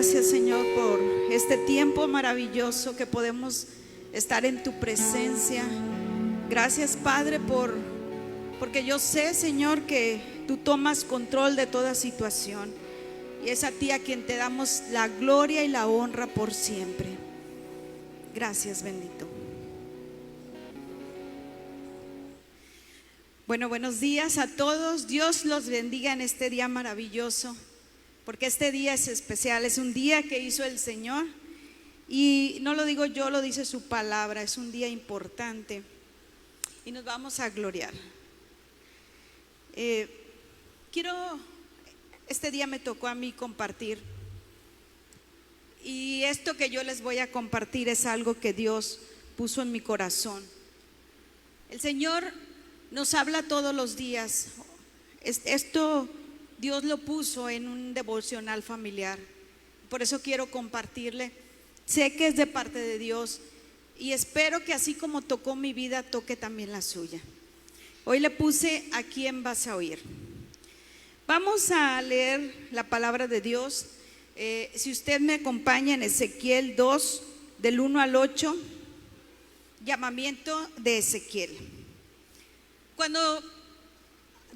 gracias, Señor, por este tiempo maravilloso que podemos estar en tu presencia. Gracias, Padre, porque yo sé, Señor, que tú tomas control de toda situación, y es a ti a quien te damos la gloria y la honra por siempre. Gracias, bendito. Bueno, buenos días a todos. Dios los bendiga en este día maravilloso, porque este día es especial, es un día que hizo el Señor, y no lo digo yo, lo dice su palabra. Es un día importante y nos vamos a gloriar. Este día me tocó a mí compartir, y esto que yo les voy a compartir es algo que Dios puso en mi corazón. El Señor nos habla todos los días. Esto Dios lo puso en un devocional familiar, por eso quiero compartirle. Sé que es de parte de Dios, y espero que así como tocó mi vida, toque también la suya. Hoy le puse ¿a quién vas a oír? Vamos a leer la palabra de Dios. Si usted me acompaña en Ezequiel 2, del 1 al 8, llamamiento de Ezequiel. Cuando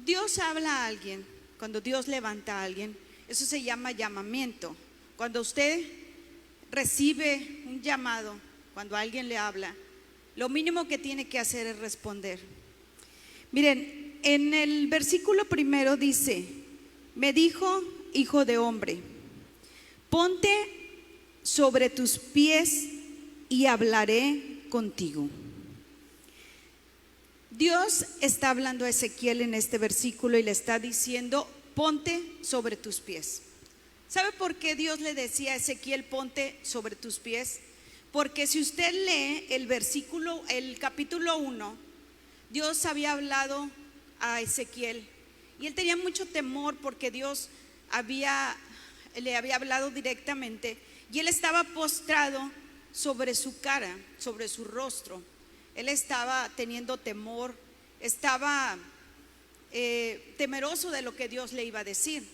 Dios habla a alguien, cuando Dios levanta a alguien, eso se llama llamamiento. Cuando usted recibe un llamado, cuando alguien le habla, lo mínimo que tiene que hacer es responder. Miren, en el versículo primero dice: me dijo, hijo de hombre, ponte sobre tus pies y hablaré contigo. Dios está hablando a Ezequiel en este versículo y le está diciendo: ponte sobre tus pies. ¿Sabe por qué Dios le decía a Ezequiel: ponte sobre tus pies? Porque si usted lee el capítulo 1, Dios había hablado a Ezequiel y él tenía mucho temor, porque Dios le había hablado directamente, y él estaba postrado sobre su cara, sobre su rostro. Él estaba teniendo temor, estaba temeroso de lo que Dios le iba a decir.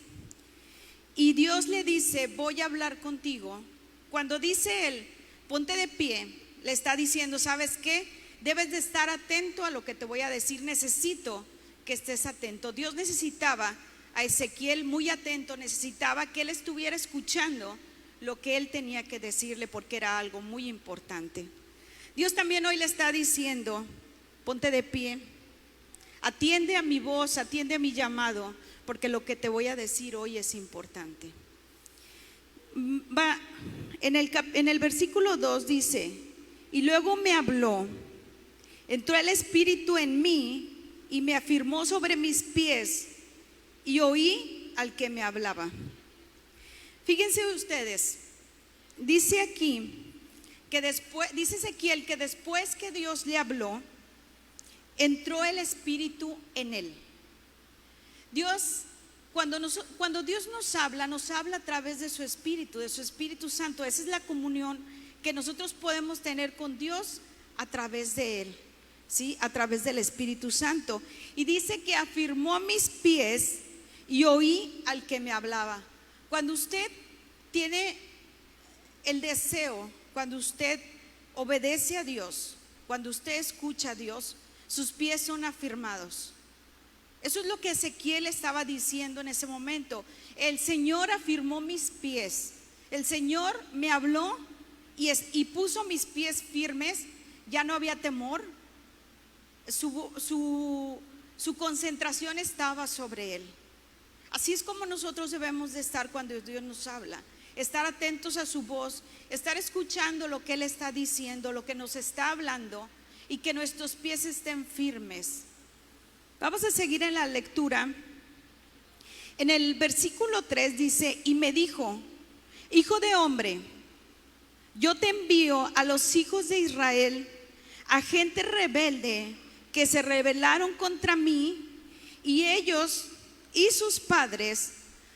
Y Dios le dice: voy a hablar contigo. Cuando dice él, ponte de pie, le está diciendo: ¿sabes qué? Debes de estar atento a lo que te voy a decir. Necesito que estés atento. Dios necesitaba a Ezequiel muy atento, necesitaba que él estuviera escuchando lo que él tenía que decirle, porque era algo muy importante. Dios también hoy le está diciendo: ponte de pie, atiende a mi voz, atiende a mi llamado, porque lo que te voy a decir hoy es importante. En el versículo 2 dice: y luego me habló, entró el Espíritu en mí y me afirmó sobre mis pies, y oí al que me hablaba. Fíjense ustedes, dice aquí que dice Ezequiel que después que Dios le habló, entró el Espíritu en él. Cuando Dios nos habla a través de su Espíritu Santo. Esa es la comunión que nosotros podemos tener con Dios a través de él, ¿sí? A través del Espíritu Santo. Y dice que afirmó mis pies y oí al que me hablaba. Cuando usted tiene el deseo, cuando usted obedece a Dios, cuando usted escucha a Dios, sus pies son afirmados. Eso es lo que Ezequiel estaba diciendo en ese momento. El Señor afirmó mis pies, el Señor me habló y puso mis pies firmes. Ya no había temor, su concentración estaba sobre él. Así es como nosotros debemos de estar cuando Dios nos habla: estar atentos a su voz, estar escuchando lo que él está diciendo, lo que nos está hablando, y que nuestros pies estén firmes. Vamos a seguir en la lectura. En el versículo 3 dice: y me dijo, hijo de hombre, yo te envío a los hijos de Israel, a gente rebelde que se rebelaron contra mí, y ellos y sus padres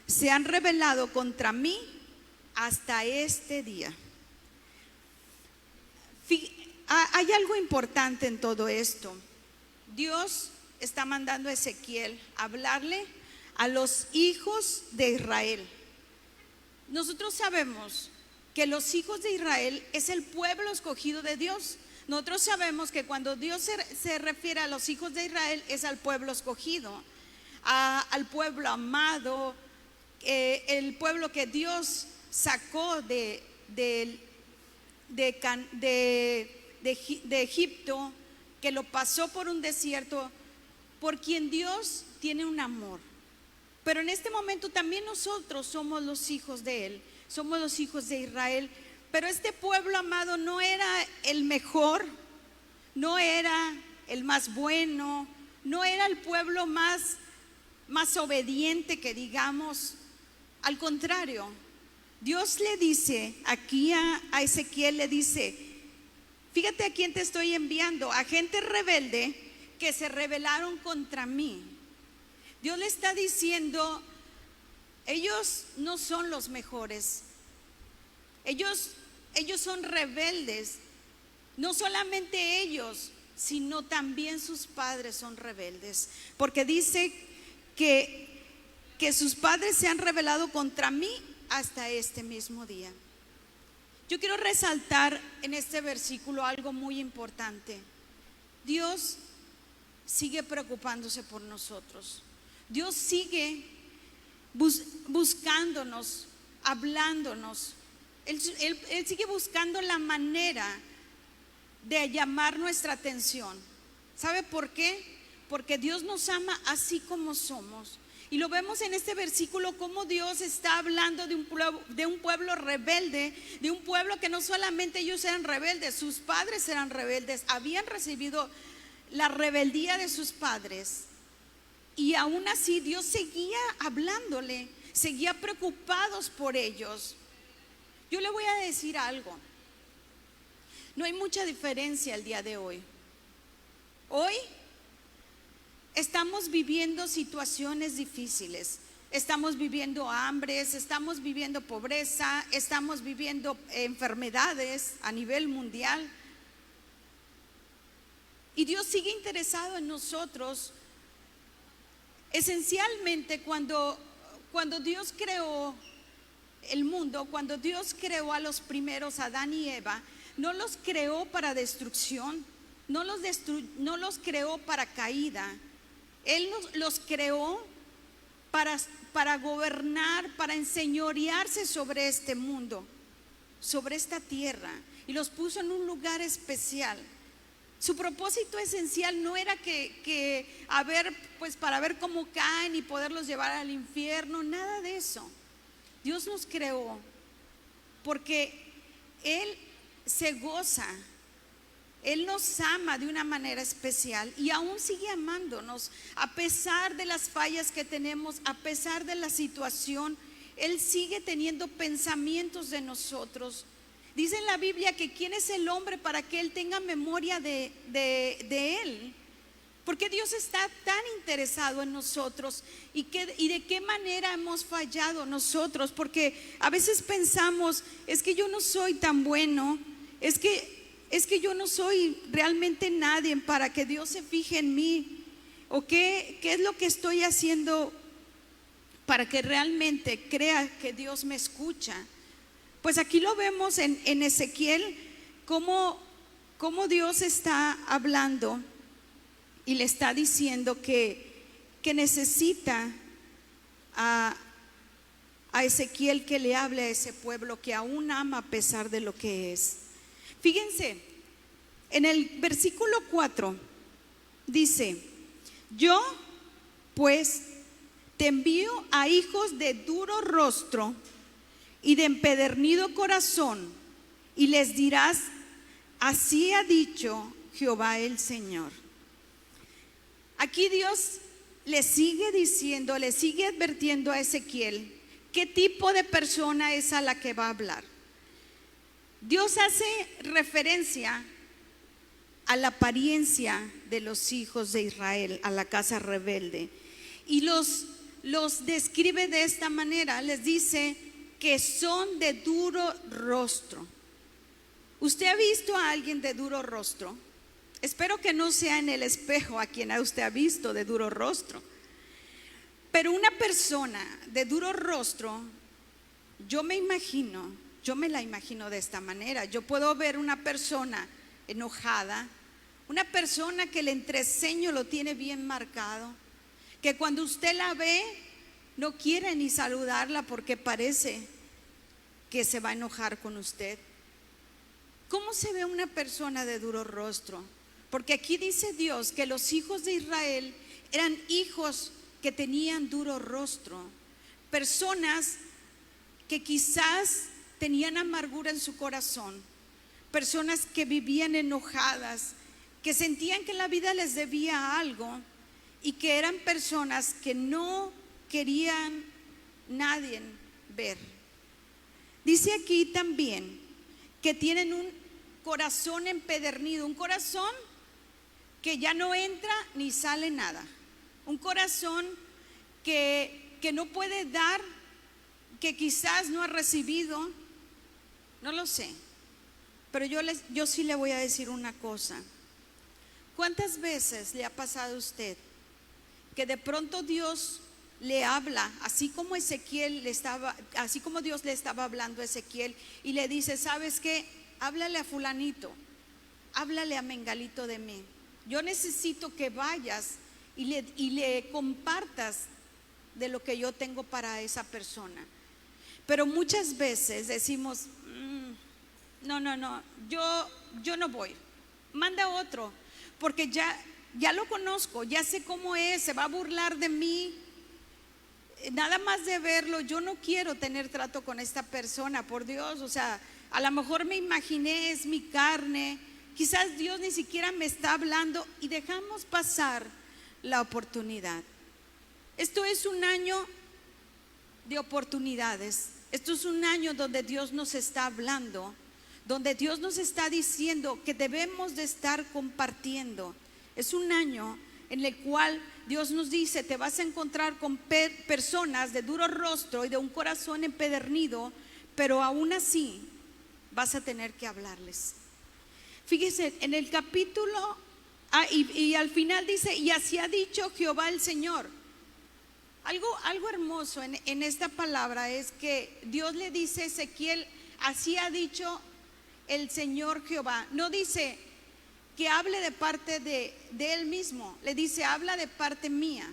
se han rebelado contra mí hasta este día. Hay algo importante en todo esto. Dios está mandando a Ezequiel a hablarle a los hijos de Israel. nosotros sabemos que los hijos de Israel es el pueblo escogido de Dios. Nosotros sabemos que cuando Dios se refiere a los hijos de Israel es al pueblo escogido, al pueblo amado, el pueblo que Dios sacó de Egipto, que lo pasó por un desierto, por quien Dios tiene un amor. Pero en este momento también nosotros somos los hijos de Él, somos los hijos de Israel. Pero este pueblo amado no era el mejor, no era el más bueno, no era el pueblo más obediente que digamos. Al contrario, Dios le dice aquí a Ezequiel, le dice: fíjate a quién te estoy enviando, a gente rebelde que se rebelaron contra mí. Dios le está diciendo: ellos no son los mejores, ellos son rebeldes. No solamente ellos, sino también sus padres son rebeldes, porque dice que sus padres se han rebelado contra mí hasta este mismo día. Yo quiero resaltar en este versículo algo muy importante. Dios sigue preocupándose por nosotros. Dios sigue buscándonos, hablándonos. Él sigue buscando la manera de llamar nuestra atención. ¿Sabe por qué? Porque Dios nos ama así como somos. Y lo vemos en este versículo, como Dios está hablando de un pueblo rebelde, de un pueblo que no solamente ellos eran rebeldes, sus padres eran rebeldes, habían recibido la rebeldía de sus padres. Y aún así Dios seguía hablándole, seguía preocupados por ellos. Yo le voy a decir algo. No hay mucha diferencia el día de hoy. Hoy estamos viviendo situaciones difíciles, estamos viviendo hambres, estamos viviendo pobreza, estamos viviendo enfermedades a nivel mundial. Y Dios sigue interesado en nosotros. Esencialmente, cuando Dios creó el mundo, cuando Dios creó a los primeros, Adán y Eva, no los creó para destrucción, no los creó para caída. Él los creó para gobernar, para enseñorearse sobre este mundo, sobre esta tierra, y los puso en un lugar especial. Su propósito esencial no era para ver cómo caen y poderlos llevar al infierno, nada de eso. Dios nos creó porque Él se goza, Él nos ama de una manera especial y aún sigue amándonos a pesar de las fallas que tenemos, a pesar de la situación. Él sigue teniendo pensamientos de nosotros. Dice en la Biblia que quién es el hombre para que Él tenga memoria de Él. Porque Dios está tan interesado en nosotros y de qué manera hemos fallado nosotros. Porque a veces pensamos, es que yo no soy tan bueno, es que yo no soy realmente nadie para que Dios se fije en mí. O qué es lo que estoy haciendo para que realmente crea que Dios me escucha. Pues aquí lo vemos en Ezequiel, cómo Dios está hablando y le está diciendo que necesita a Ezequiel que le hable a ese pueblo que aún ama a pesar de lo que es. Fíjense, en el versículo 4 dice: yo pues te envío a hijos de duro rostro y de empedernido corazón, y les dirás: así ha dicho Jehová el Señor. Aquí Dios le sigue diciendo, le sigue advirtiendo a Ezequiel qué tipo de persona es a la que va a hablar. Dios hace referencia a la apariencia de los hijos de Israel, a la casa rebelde, y los describe de esta manera. Les dice que son de duro rostro. ¿Usted ha visto a alguien de duro rostro? Espero que no sea en el espejo a quien usted ha visto de duro rostro. Pero una persona de duro rostro yo me la imagino de esta manera. Yo puedo ver una persona enojada, una persona que el entreceño lo tiene bien marcado, que cuando usted la ve no quiere ni saludarla porque parece que se va a enojar con usted. ¿Cómo se ve una persona de duro rostro? Porque aquí dice Dios que los hijos de Israel eran hijos que tenían duro rostro, personas que quizás tenían amargura en su corazón, personas que vivían enojadas, que sentían que la vida les debía algo y que eran personas que no querían nadie ver. Dice aquí también que tienen un corazón empedernido, un corazón que ya no entra ni sale nada, un corazón que no puede dar, que quizás no ha recibido, no lo sé, pero yo sí le voy a decir una cosa. ¿Cuántas veces le ha pasado a usted que de pronto Dios le habla, así como Dios le estaba hablando a Ezequiel y le dice, ¿sabes qué? Háblale a fulanito, háblale a mengalito de mí. Yo necesito que vayas y le compartas de lo que yo tengo para esa persona. Pero muchas veces decimos, no, yo no voy, manda otro, porque ya lo conozco, ya sé cómo es, se va a burlar de mí. Nada más de verlo, yo no quiero tener trato con esta persona, por Dios. O sea, a lo mejor me imaginé, es mi carne, quizás Dios ni siquiera me está hablando y dejamos pasar la oportunidad. Esto es un año de oportunidades. Esto es un año donde Dios nos está hablando, donde Dios nos está diciendo que debemos de estar compartiendo. Es un año en el cual Dios nos dice, te vas a encontrar con personas de duro rostro y de un corazón empedernido, pero aún así vas a tener que hablarles. Fíjese, en el capítulo, y al final dice, y así ha dicho Jehová el Señor. Algo hermoso en esta palabra es que Dios le dice a Ezequiel, así ha dicho el Señor Jehová. No dice que hable de parte de él mismo, le dice, habla de parte mía.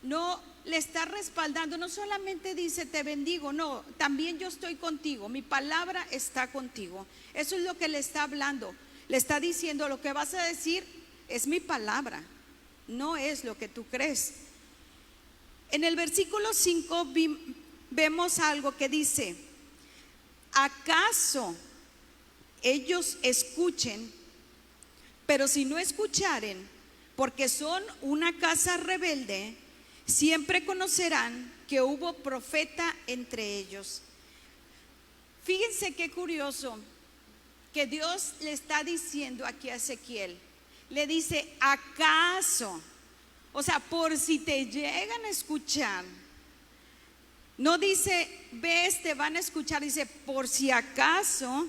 No le está respaldando, no solamente dice te bendigo, no, también yo estoy contigo, mi palabra está contigo. Eso es lo que le está hablando, le está diciendo, lo que vas a decir es mi palabra, no es lo que tú crees. En el versículo 5 vemos algo que dice, ¿acaso ellos escuchen? Pero si no escucharen, porque son una casa rebelde, siempre conocerán que hubo profeta entre ellos. Fíjense qué curioso que Dios le está diciendo aquí a Ezequiel. Le dice, ¿acaso? O sea, por si te llegan a escuchar. No dice, ves, te van a escuchar. Dice, por si acaso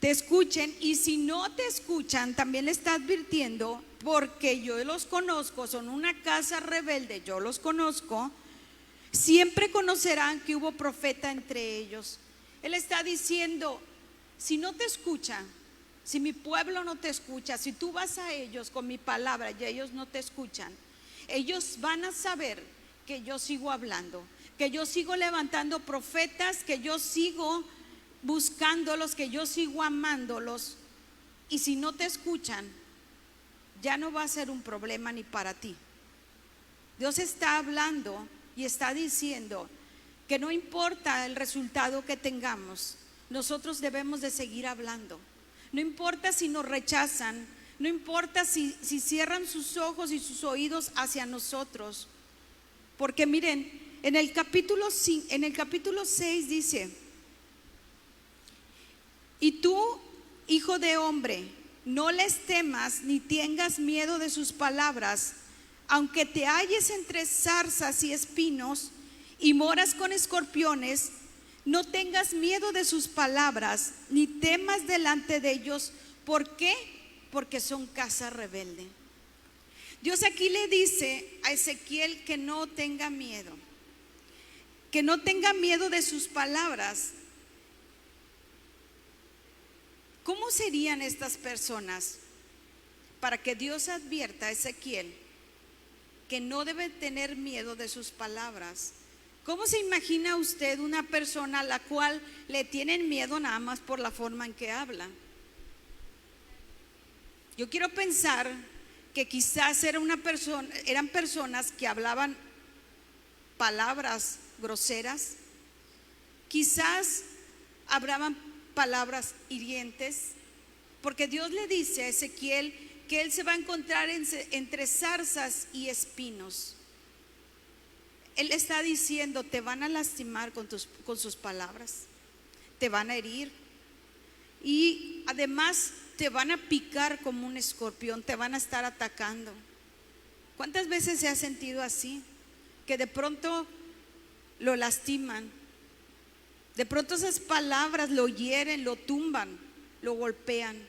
te escuchen, y si no te escuchan, también le está advirtiendo, porque yo los conozco, son una casa rebelde, yo los conozco, siempre conocerán que hubo profeta entre ellos. Él está diciendo, si no te escuchan, si mi pueblo no te escucha, si tú vas a ellos con mi palabra y ellos no te escuchan, ellos van a saber que yo sigo hablando, que yo sigo levantando profetas, que yo sigo buscándolos, que yo sigo amándolos. Y si no te escuchan, ya no va a ser un problema ni para ti. Dios está hablando y está diciendo que no importa el resultado que tengamos, nosotros debemos de seguir hablando. No importa si nos rechazan, no importa si cierran sus ojos y sus oídos hacia nosotros. Porque miren, en el capítulo 6 dice, y tú, hijo de hombre, no les temas ni tengas miedo de sus palabras, aunque te halles entre zarzas y espinos y moras con escorpiones, no tengas miedo de sus palabras, ni temas delante de ellos. ¿Por qué? Porque son casa rebelde. Dios aquí le dice a Ezequiel que no tenga miedo, que no tenga miedo de sus palabras. ¿Cómo serían estas personas para que Dios advierta a Ezequiel que no debe tener miedo de sus palabras? ¿Cómo se imagina usted una persona a la cual le tienen miedo nada más por la forma en que habla? Yo quiero pensar que quizás eran personas que hablaban palabras groseras, quizás hablaban palabras hirientes, porque Dios le dice a Ezequiel que él se va a encontrar entre zarzas y espinos. Él está diciendo: te van a lastimar con sus palabras, te van a herir, y además te van a picar como un escorpión, te van a estar atacando. ¿Cuántas veces se ha sentido así? Que de pronto lo lastiman, de pronto esas palabras lo hieren, lo tumban, lo golpean,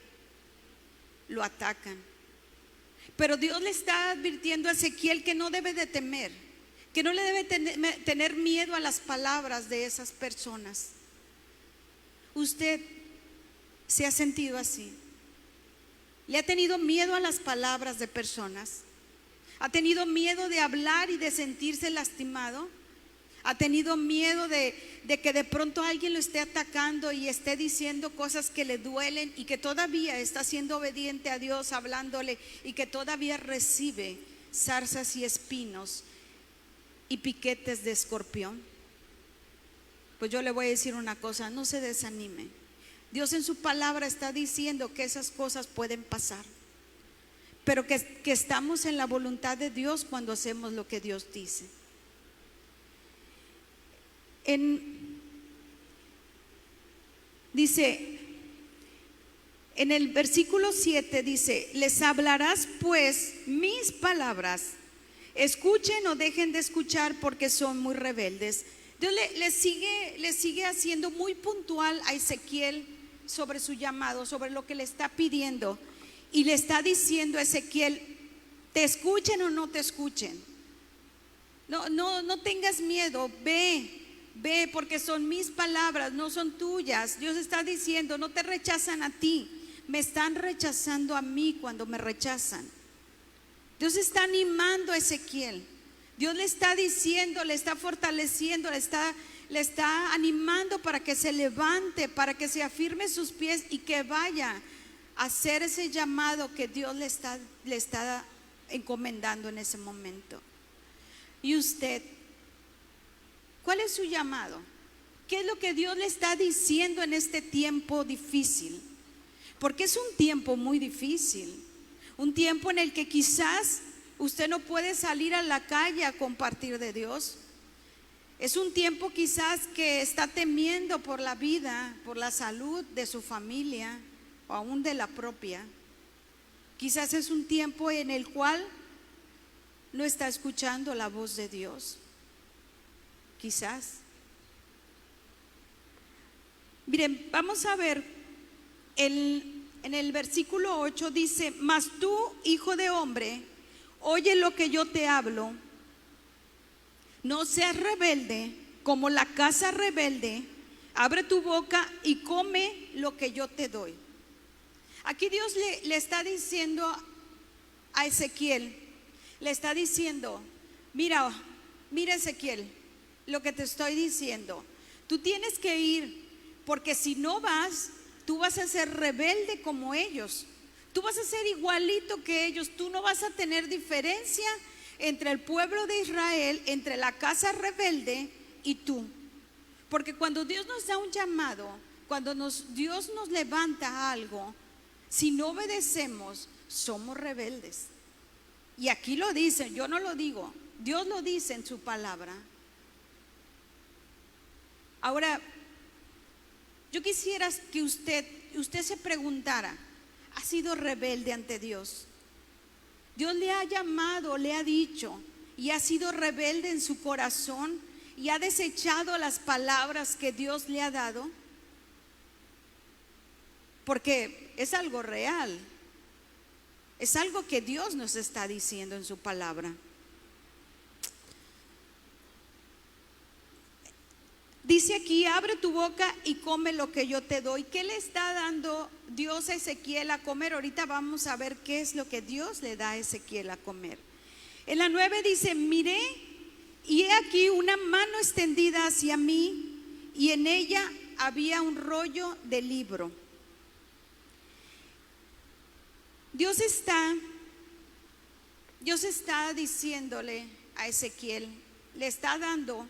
lo atacan. Pero Dios le está advirtiendo a Ezequiel que no debe de temer, que no le debe tener miedo a las palabras de esas personas. ¿Usted se ha sentido así? ¿Le ha tenido miedo a las palabras de personas? ¿Ha tenido miedo de hablar y de sentirse lastimado? ¿Ha tenido miedo de que de pronto alguien lo esté atacando y esté diciendo cosas que le duelen, y que todavía está siendo obediente a Dios hablándole, y que todavía recibe zarzas y espinos y piquetes de escorpión? Pues yo le voy a decir una cosa: no se desanime. Dios en su palabra está diciendo que esas cosas pueden pasar, pero que estamos en la voluntad de Dios cuando hacemos lo que Dios dice. Dice en el versículo 7, dice: les hablarás pues mis palabras, escuchen o dejen de escuchar, porque son muy rebeldes. Dios le sigue haciendo muy puntual a Ezequiel sobre su llamado, sobre lo que le está pidiendo, y le está diciendo a Ezequiel: te escuchen o no te escuchen, no tengas miedo, ve, porque son mis palabras, no son tuyas. Dios está diciendo: no te rechazan a ti, me están rechazando a mí cuando me rechazan. Dios está animando a Ezequiel. Dios le está diciendo, le está fortaleciendo, le está animando para que se levante, para que se afirme sus pies y que vaya a hacer ese llamado que Dios le está encomendando en ese momento. ¿Y usted? ¿Cuál es su llamado? ¿Qué es lo que Dios le está diciendo en este tiempo difícil? Porque es un tiempo muy difícil, un tiempo en el que quizás usted no puede salir a la calle a compartir de Dios. Es un tiempo quizás que está temiendo por la vida, por la salud de su familia o aún de la propia. Quizás es un tiempo en el cual no está escuchando la voz de Dios. Quizás. Miren, vamos a ver en el versículo 8 dice: mas tú, hijo de hombre, oye lo que yo te hablo, no seas rebelde como la casa rebelde, abre tu boca y come lo que yo te doy. Aquí Dios le está diciendo a Ezequiel, le está diciendo: mira Ezequiel, lo que te estoy diciendo, tú tienes que ir, porque si no vas, tú vas a ser rebelde como ellos. Tú vas a ser igualito que ellos. Tú no vas a tener diferencia entre el pueblo de Israel, entre la casa rebelde y tú. Porque cuando Dios nos da un llamado, cuando Dios nos levanta algo, si no obedecemos, somos rebeldes. Y aquí lo dice, yo no lo digo, Dios lo dice en su palabra. Ahora, yo quisiera que usted se preguntara: ¿ha sido rebelde ante Dios? Dios le ha llamado, le ha dicho, y ha sido rebelde en su corazón y ha desechado las palabras que Dios le ha dado. Porque es algo real, es algo que Dios nos está diciendo en su palabra. Dice aquí, abre tu boca y come lo que yo te doy. ¿Qué le está dando Dios a Ezequiel a comer? Ahorita vamos a ver qué es lo que Dios le da a Ezequiel a comer. En la 9 dice, miré y he aquí una mano extendida hacia mí y en ella había un rollo de libro. Dios está diciéndole a Ezequiel, le está dando,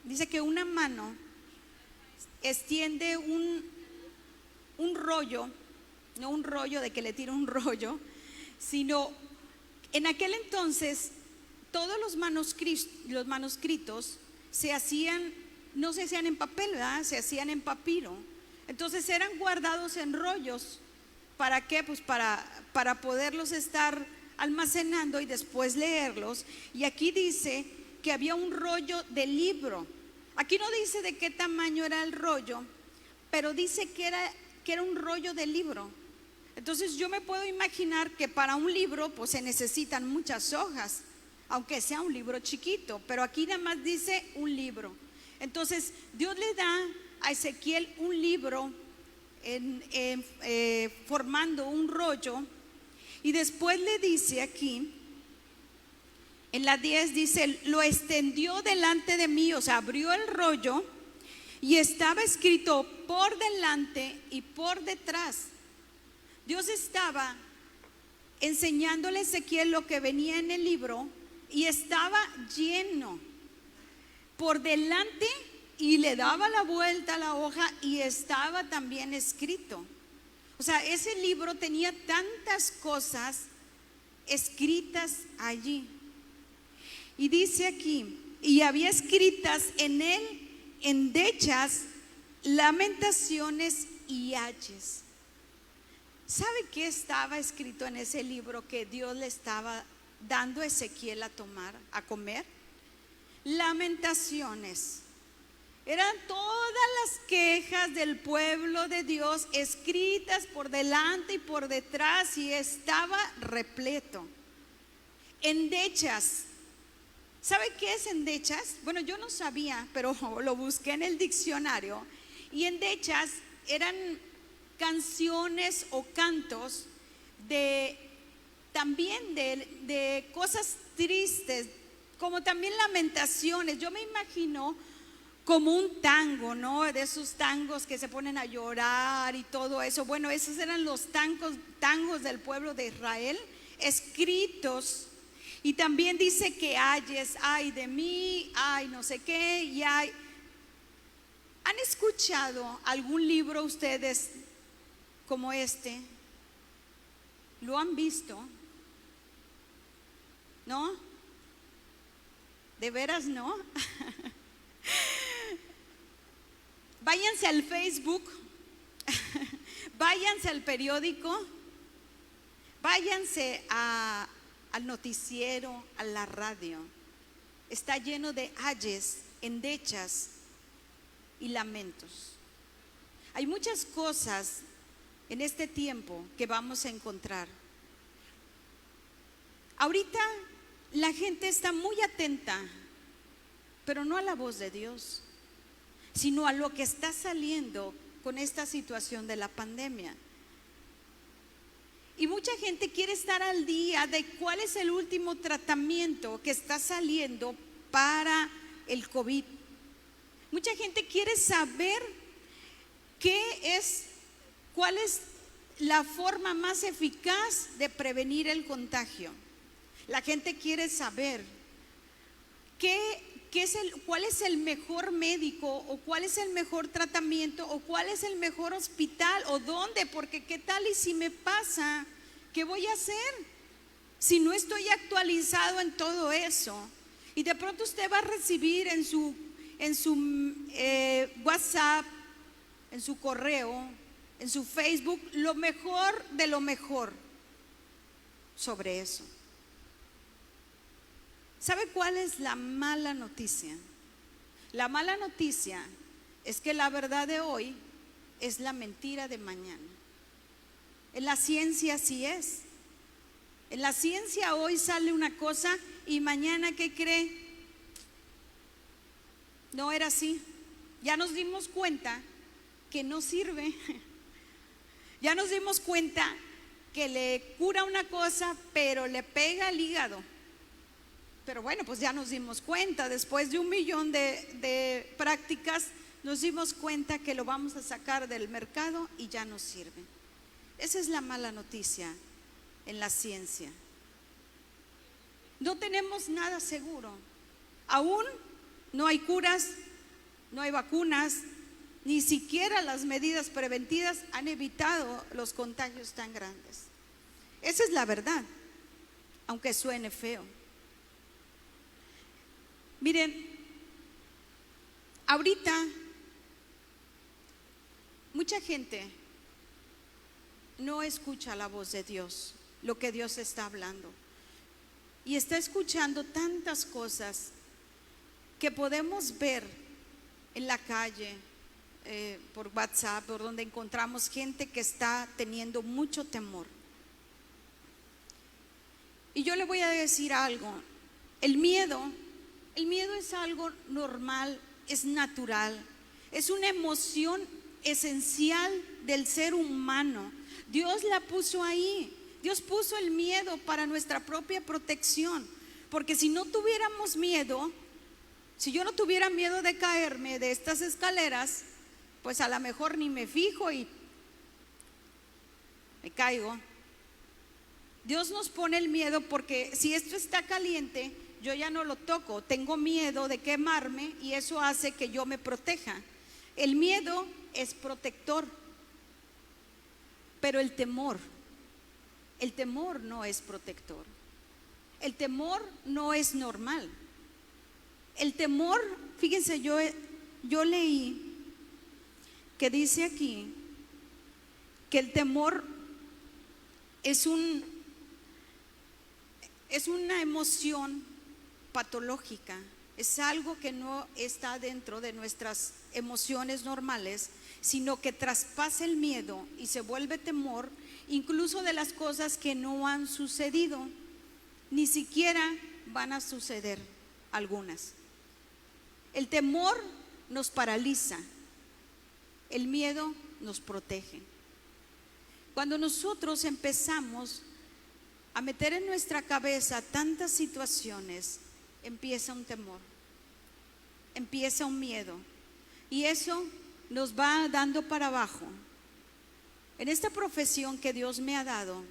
dice que una mano extiende un rollo, no un rollo de que le tira un rollo, sino en aquel entonces todos los manuscritos se hacían, no se hacían en papel, ¿verdad? Se hacían en papiro. Entonces eran guardados en rollos. ¿Para qué? Pues para poderlos estar almacenando y después leerlos. Y aquí dice que había un rollo de libro. Aquí no dice de qué tamaño era el rollo, pero dice que era un rollo de libro. Entonces yo me puedo imaginar que para un libro pues se necesitan muchas hojas, aunque sea un libro chiquito, pero aquí nada más dice un libro. Entonces Dios le da a Ezequiel un libro formando un rollo, y después le dice aquí en la 10, dice, lo extendió delante de mí, o sea, abrió el rollo y estaba escrito por delante y por detrás. Dios estaba enseñándole a Ezequiel lo que venía en el libro y estaba lleno por delante, y le daba la vuelta a la hoja y estaba también escrito. O sea, ese libro tenía tantas cosas escritas allí. Y dice aquí, y había escritas en él endechas, lamentaciones y ayes. ¿Sabe qué estaba escrito en ese libro que Dios le estaba dando a Ezequiel a comer? Lamentaciones. Eran todas las quejas del pueblo de Dios escritas por delante y por detrás, y estaba repleto. Endechas. ¿Sabe qué es endechas? Bueno, yo no sabía, pero lo busqué en el diccionario. Y endechas eran canciones o cantos también de cosas tristes, como también lamentaciones. Yo me imagino como un tango, ¿no? De esos tangos que se ponen a llorar y todo eso. Bueno, esos eran los tangos del pueblo de Israel, escritos. Y también dice que ayes, ay de mí, ay no sé qué, y ay. ¿Han escuchado algún libro ustedes como este? ¿Lo han visto? ¿No? ¿De veras no? Váyanse al Facebook, váyanse al periódico, váyanse al noticiero, a la radio. Está lleno de ayes, endechas y lamentos. Hay muchas cosas en este tiempo que vamos a encontrar. Ahorita la gente está muy atenta, pero no a la voz de Dios, sino a lo que está saliendo con esta situación de la pandemia. Y mucha gente quiere estar al día de cuál es el último tratamiento que está saliendo para el COVID. Mucha gente quiere saber cuál es la forma más eficaz de prevenir el contagio. La gente quiere saber cuál es el mejor médico, o cuál es el mejor tratamiento, o cuál es el mejor hospital, o dónde, porque qué tal y si me pasa, ¿qué voy a hacer si no estoy actualizado en todo eso? Y de pronto usted va a recibir en su WhatsApp, en su correo, en su Facebook, lo mejor de lo mejor sobre eso. ¿Sabe cuál es la mala noticia? La mala noticia es que la verdad de hoy es la mentira de mañana. En la ciencia así es. En la ciencia hoy sale una cosa y mañana, ¿qué cree? No era así. ya nos dimos cuenta que no sirve. Ya nos dimos cuenta que le cura una cosa, pero le pega al hígado. Pero bueno, pues ya nos dimos cuenta, después de 1,000,000 de prácticas, nos dimos cuenta que lo vamos a sacar del mercado y ya no sirve. Esa es la mala noticia en la ciencia. No tenemos nada seguro. Aún no hay curas, no hay vacunas, ni siquiera las medidas preventivas han evitado los contagios tan grandes. Esa es la verdad, aunque suene feo. Miren, ahorita mucha gente no escucha la voz de Dios, lo que Dios está hablando, y está escuchando tantas cosas que podemos ver en la calle, por WhatsApp, por donde encontramos gente que está teniendo mucho temor. Y yo le voy a decir algo: el miedo es algo normal, es natural, es una emoción esencial del ser humano. Dios la puso ahí. Dios puso el miedo para nuestra propia protección, porque si no tuviéramos miedo, si yo no tuviera miedo de caerme de estas escaleras, pues a lo mejor ni me fijo y me caigo. Dios nos pone el miedo porque si esto está caliente, yo ya no lo toco, tengo miedo de quemarme y eso hace que yo me proteja. El miedo es protector, pero el temor no es protector. El temor no es normal. El temor, fíjense, yo leí que dice aquí que el temor es una emoción patológica, es algo que no está dentro de nuestras emociones normales, sino que traspasa el miedo y se vuelve temor, incluso de las cosas que no han sucedido, ni siquiera van a suceder algunas. El temor nos paraliza, el miedo nos protege. Cuando nosotros empezamos a meter en nuestra cabeza tantas situaciones, empieza un temor, empieza un miedo, y eso nos va dando para abajo. En esta profesión que Dios me ha dado,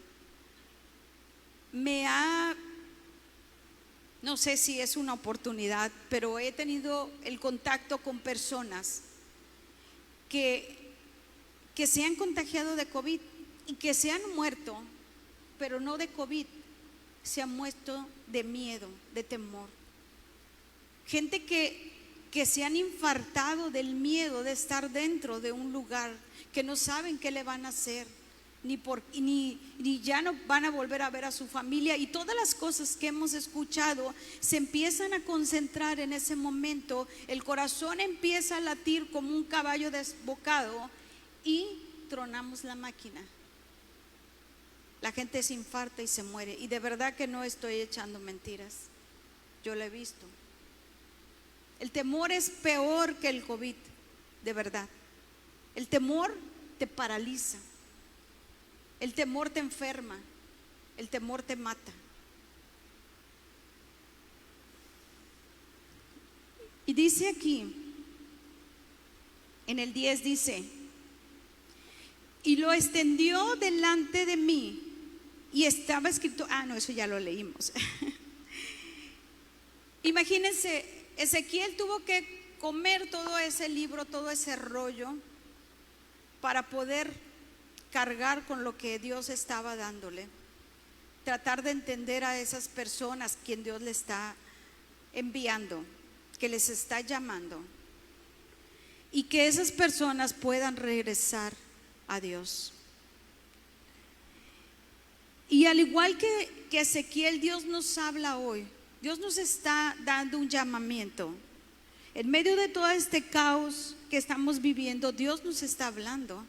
no sé si es una oportunidad, pero he tenido el contacto con personas que se han contagiado de COVID y que se han muerto, pero no de COVID, se han muerto de miedo, de temor. Gente que se han infartado del miedo de estar dentro de un lugar, que no saben qué le van a hacer, ni ya no van a volver a ver a su familia, y todas las cosas que hemos escuchado se empiezan a concentrar en ese momento. El corazón empieza a latir como un caballo desbocado y tronamos la máquina. La gente se infarta y se muere, y de verdad que no estoy echando mentiras, yo lo he visto. El temor es peor que el COVID, de verdad. El temor te paraliza, el temor te enferma, el temor te mata. Y dice aquí, en el 10 dice: y lo extendió delante de mí, y estaba escrito, no, eso ya lo leímos. Imagínense, Ezequiel tuvo que comer todo ese libro, todo ese rollo, para poder cargar con lo que Dios estaba dándole, tratar de entender a esas personas quien Dios le está enviando, que les está llamando, y que esas personas puedan regresar a Dios. Y al igual que Ezequiel, Dios nos habla hoy. Dios nos está dando un llamamiento. En medio de todo este caos que estamos viviendo, Dios nos está hablando.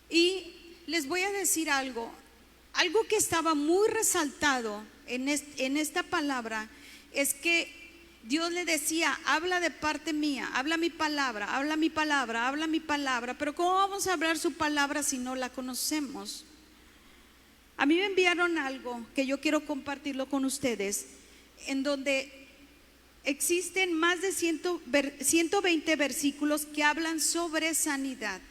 Y les voy a decir algo que estaba muy resaltado en esta palabra, es que Dios le decía, habla de parte mía, habla mi palabra, habla mi palabra, habla mi palabra. Pero ¿cómo vamos a hablar su palabra si no la conocemos? A mí me enviaron algo que yo quiero compartirlo con ustedes, en donde existen más de 120 versículos que hablan sobre sanidad.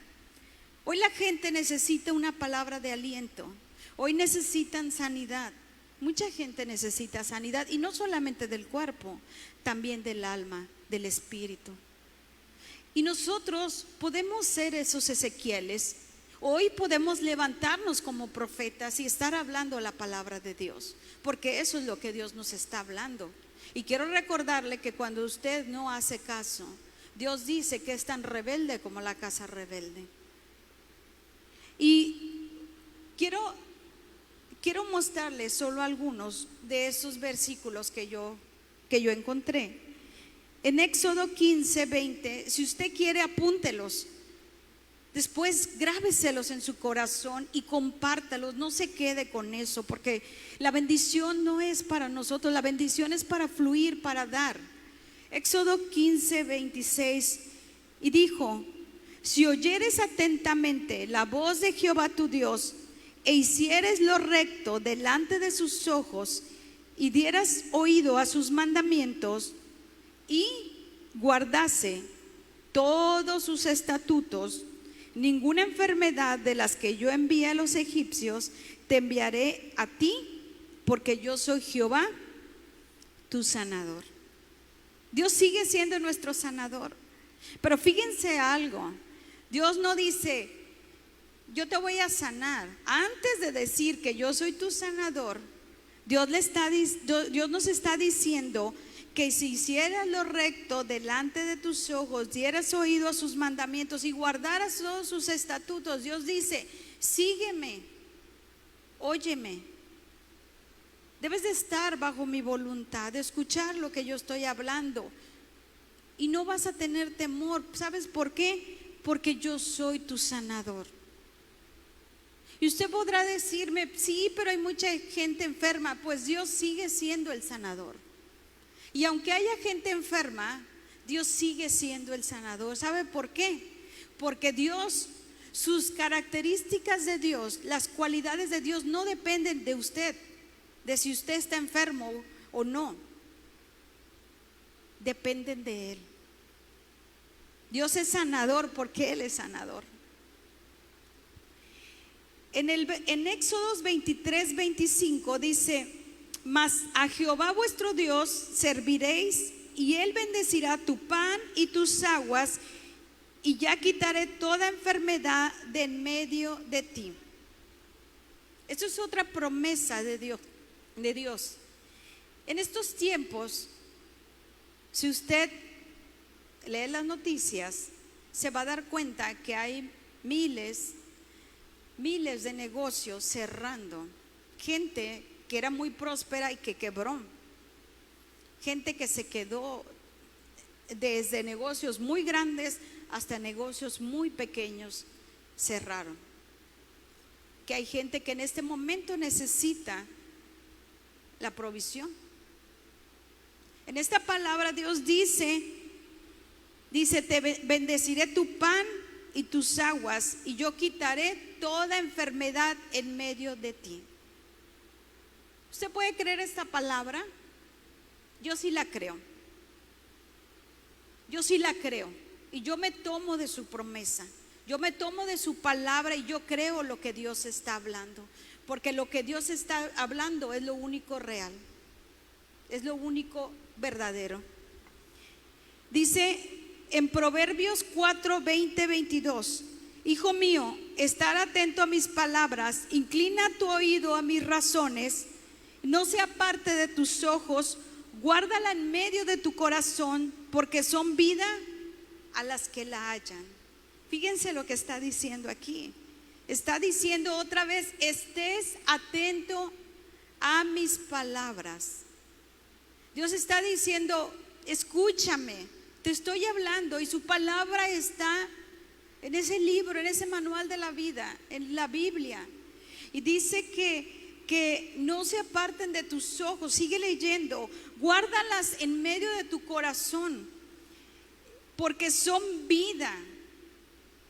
Hoy la gente necesita una palabra de aliento. Hoy necesitan sanidad. Mucha gente necesita sanidad, y no solamente del cuerpo, también del alma, del espíritu. Y nosotros podemos ser esos Ezequieles. Hoy podemos levantarnos como profetas y estar hablando la palabra de Dios, porque eso es lo que Dios nos está hablando. Y quiero recordarle que cuando usted no hace caso, Dios dice que es tan rebelde como la casa rebelde. Y quiero mostrarles solo algunos de esos versículos que yo encontré. En Éxodo 15, 20, si usted quiere, apúntelos. Después grábeselos en su corazón y compártalos. No se quede con eso, porque la bendición no es para nosotros, la bendición es para fluir, para dar. Éxodo 15, 26, y dijo: si oyeres atentamente la voz de Jehová tu Dios, e hicieres lo recto delante de sus ojos, y dieras oído a sus mandamientos, y guardase todos sus estatutos, ninguna enfermedad de las que yo envié a los egipcios te enviaré a ti, porque yo soy Jehová tu sanador. Dios sigue siendo nuestro sanador. Pero fíjense algo, Dios no dice: yo te voy a sanar. Antes de decir que yo soy tu sanador, Dios nos está diciendo que si hicieras lo recto delante de tus ojos, dieras oído a sus mandamientos y guardaras todos sus estatutos, Dios dice: sígueme, óyeme. Debes de estar bajo mi voluntad, de escuchar lo que yo estoy hablando, y no vas a tener temor. ¿Sabes por qué? Porque yo soy tu sanador. Y usted podrá decirme: sí, pero hay mucha gente enferma. Pues Dios sigue siendo el sanador. Y aunque haya gente enferma, Dios sigue siendo el sanador. ¿Sabe por qué? Porque Dios, sus características de Dios, las cualidades de Dios no dependen de usted, de si usted está enfermo o no. Dependen de Él. Dios es sanador porque Él es sanador. En Éxodos 23, 25 dice: mas a Jehová vuestro Dios serviréis, y Él bendecirá tu pan y tus aguas, y ya quitaré toda enfermedad de en medio de ti. Esto es otra promesa de Dios. En estos tiempos, si usted lee las noticias, se va a dar cuenta que hay miles de negocios cerrando. Gente que era muy próspera y que quebró. Gente que se quedó desde negocios muy grandes hasta negocios muy pequeños, cerraron. Que hay gente que en este momento necesita la provisión. En esta palabra Dios dice: te bendeciré tu pan y tus aguas, y yo quitaré toda enfermedad en medio de ti. ¿Usted puede creer esta palabra? Yo sí la creo. Yo sí la creo. Y yo me tomo de su promesa. Yo me tomo de su palabra, y yo creo lo que Dios está hablando. Porque lo que Dios está hablando es lo único real. Es lo único verdadero. Dice en Proverbios 4, 20, 22: hijo mío, estar atento a mis palabras, inclina tu oído a mis razones, no se aparte de tus ojos, guárdala en medio de tu corazón, porque son vida a las que la hallan. Fíjense lo que está diciendo aquí. Está diciendo otra vez: estés atento a mis palabras. Dios está diciendo: escúchame, te estoy hablando, y su palabra está en ese libro, en ese manual de la vida, en la Biblia. Y dice que que no se aparten de tus ojos. Sigue leyendo, guárdalas en medio de tu corazón, porque son vida.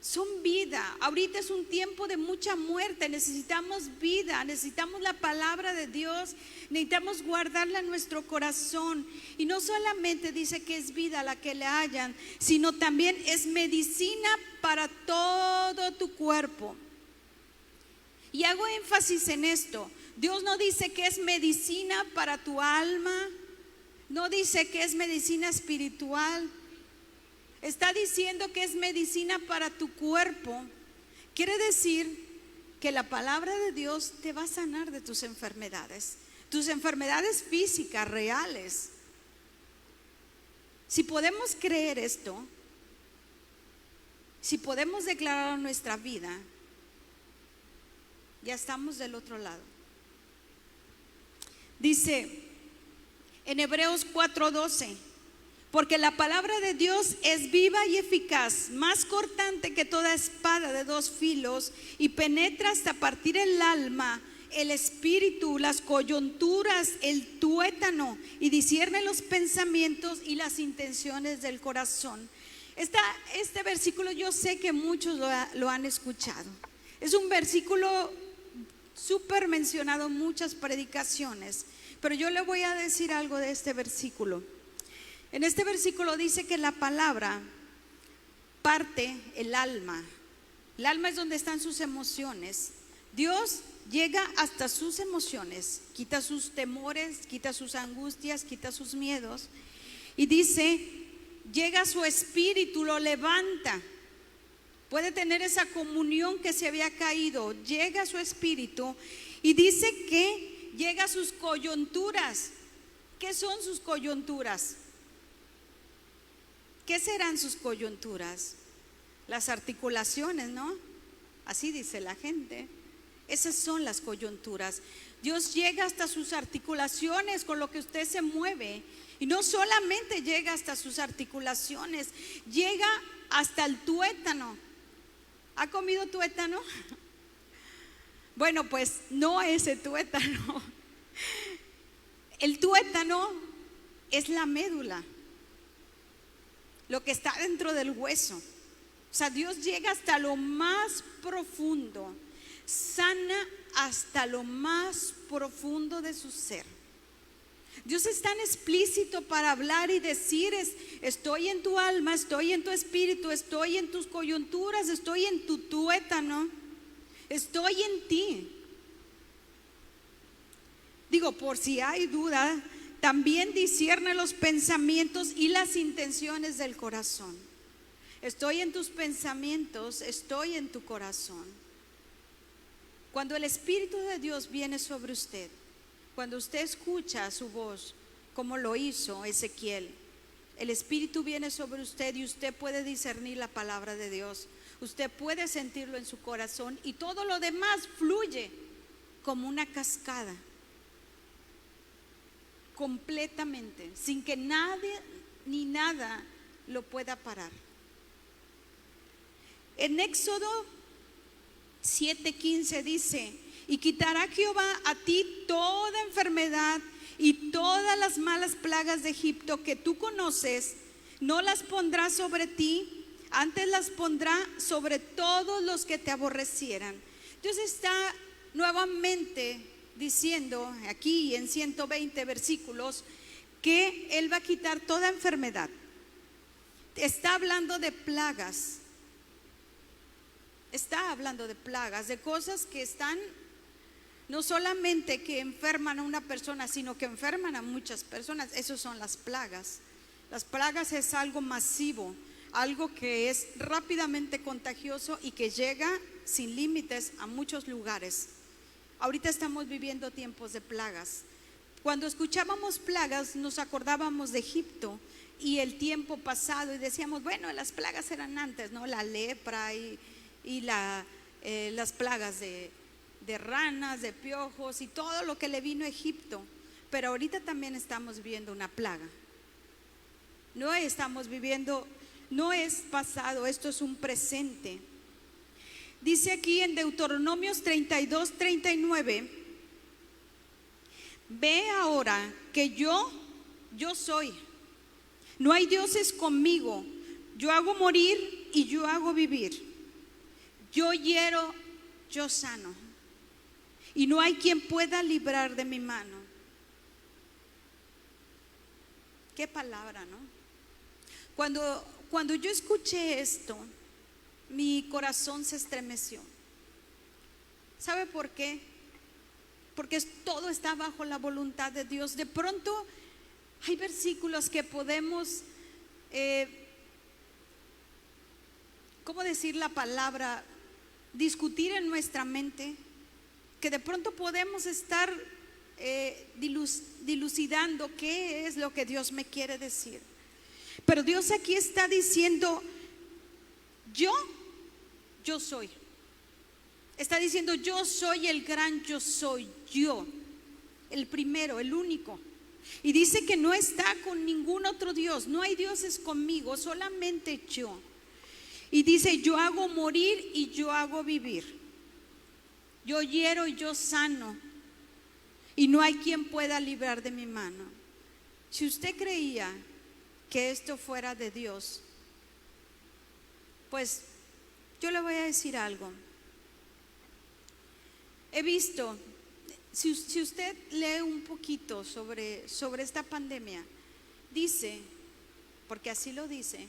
Son vida. Ahorita es un tiempo de mucha muerte. Necesitamos vida, necesitamos la palabra de Dios, necesitamos guardarla en nuestro corazón. Y no solamente dice que es vida la que le hallan, sino también es medicina para todo tu cuerpo. Y hago énfasis en esto. Dios no dice que es medicina para tu alma, no dice que es medicina espiritual. Está diciendo que es medicina para tu cuerpo. Quiere decir que la palabra de Dios te va a sanar de tus enfermedades físicas, reales. Si podemos creer esto, si podemos declarar nuestra vida, ya estamos del otro lado. Dice en Hebreos 4:12, porque la palabra de Dios es viva y eficaz, más cortante que toda espada de dos filos, y penetra hasta partir el alma, el espíritu, las coyunturas, el tuétano, y discierne los pensamientos y las intenciones del corazón. Este versículo yo sé que muchos lo han escuchado. Es un versículo súper mencionado en muchas predicaciones, pero yo le voy a decir algo de este versículo. En este versículo dice que la palabra parte el alma. El alma es donde están sus emociones. Dios llega hasta sus emociones, quita sus temores, quita sus angustias, quita sus miedos. Y dice, llega a su espíritu, lo levanta. Puede tener esa comunión que se había caído. Llega a su espíritu y dice que llega a sus coyunturas. ¿Qué son sus coyunturas? ¿Qué serán sus coyunturas? Las articulaciones, ¿no? Así dice la gente. Esas son las coyunturas. Dios llega hasta sus articulaciones con lo que usted se mueve. Y no solamente llega hasta sus articulaciones, llega hasta el tuétano. ¿Ha comido tuétano? Bueno, pues no ese tuétano. El tuétano es la médula, lo que está dentro del hueso. O sea, Dios llega hasta lo más profundo, sana hasta lo más profundo de su ser. Dios es tan explícito para hablar y decir, estoy en tu alma, estoy en tu espíritu, estoy en tus coyunturas, estoy en tu tuétano, estoy en ti. Digo, por si hay duda, también discierne los pensamientos y las intenciones del corazón. Estoy en tus pensamientos, estoy en tu corazón. Cuando el Espíritu de Dios viene sobre usted, cuando usted escucha su voz, como lo hizo Ezequiel, el Espíritu viene sobre usted y usted puede discernir la palabra de Dios. Usted puede sentirlo en su corazón y todo lo demás fluye como una cascada, completamente, sin que nadie ni nada lo pueda parar. En Éxodo 7:15 dice, y quitará Jehová a ti toda enfermedad y todas las malas plagas de Egipto que tú conoces, no las pondrá sobre ti, antes las pondrá sobre todos los que te aborrecieran. Dios está nuevamente diciendo aquí en 120 versículos que Él va a quitar toda enfermedad. Está hablando de plagas. Está hablando de plagas, de cosas que están, no solamente que enferman a una persona, sino que enferman a muchas personas. Esas son las plagas. Las plagas es algo masivo, algo que es rápidamente contagioso y que llega sin límites a muchos lugares. Ahorita estamos viviendo tiempos de plagas. Cuando escuchábamos plagas nos acordábamos de Egipto y el tiempo pasado y decíamos, bueno, las plagas eran antes, ¿no? La lepra y las plagas de ranas, de piojos y todo lo que le vino a Egipto. Pero ahorita también estamos viviendo una plaga. No estamos viviendo, no es pasado, esto es un presente. Dice aquí en Deuteronomios 32:39, ve ahora que yo soy. No hay dioses conmigo. Yo hago morir y yo hago vivir. Yo hiero, yo sano. Y no hay quien pueda librar de mi mano. Qué palabra, ¿no? Cuando yo escuché esto, mi corazón se estremeció. ¿Sabe por qué? Porque todo está bajo la voluntad de Dios. De pronto hay versículos que podemos, ¿cómo decir la palabra? Discutir en nuestra mente, que de pronto podemos estar dilucidando qué es lo que Dios me quiere decir. Pero Dios aquí está diciendo, yo soy. Está diciendo, yo soy el gran yo soy, yo, el primero, el único. Y dice que no está con ningún otro Dios, no hay dioses conmigo, solamente yo. Y dice, yo hago morir y yo hago vivir. Yo hiero y yo sano. Y no hay quien pueda librar de mi mano. Si usted creía que esto fuera de Dios, pues yo le voy a decir algo. He visto, si usted lee un poquito sobre esta pandemia, dice, porque así lo dice,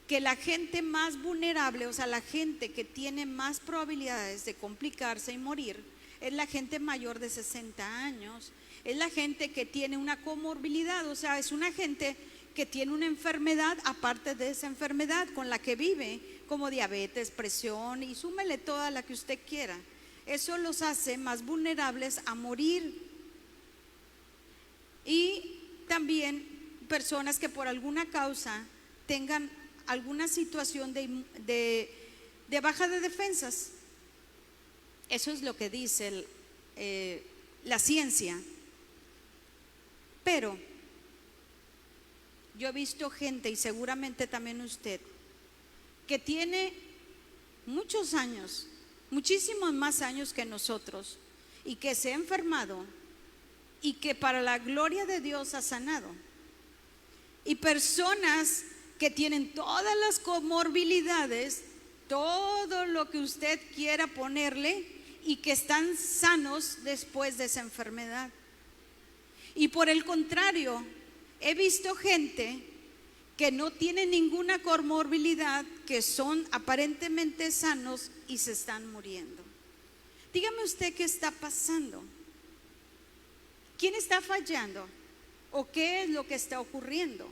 que la gente más vulnerable, o sea, la gente que tiene más probabilidades de complicarse y morir, es la gente mayor de 60 años, es la gente que tiene una comorbilidad, o sea, es una gente que tiene una enfermedad aparte de esa enfermedad con la que vive, como diabetes, presión, y súmele toda la que usted quiera. Eso los hace más vulnerables a morir. Y también personas que por alguna causa tengan alguna situación de baja de defensas. Eso es lo que dice la ciencia. Pero yo he visto gente, y seguramente también usted, que tiene muchos años, muchísimos más años que nosotros, y que se ha enfermado y que para la gloria de Dios ha sanado. Y personas que tienen todas las comorbilidades, todo lo que usted quiera ponerle, y que están sanos después de esa enfermedad. Y por el contrario, he visto gente que no tiene ninguna comorbilidad, que son aparentemente sanos y se están muriendo. Dígame usted qué está pasando. ¿Quién está fallando? ¿O qué es lo que está ocurriendo?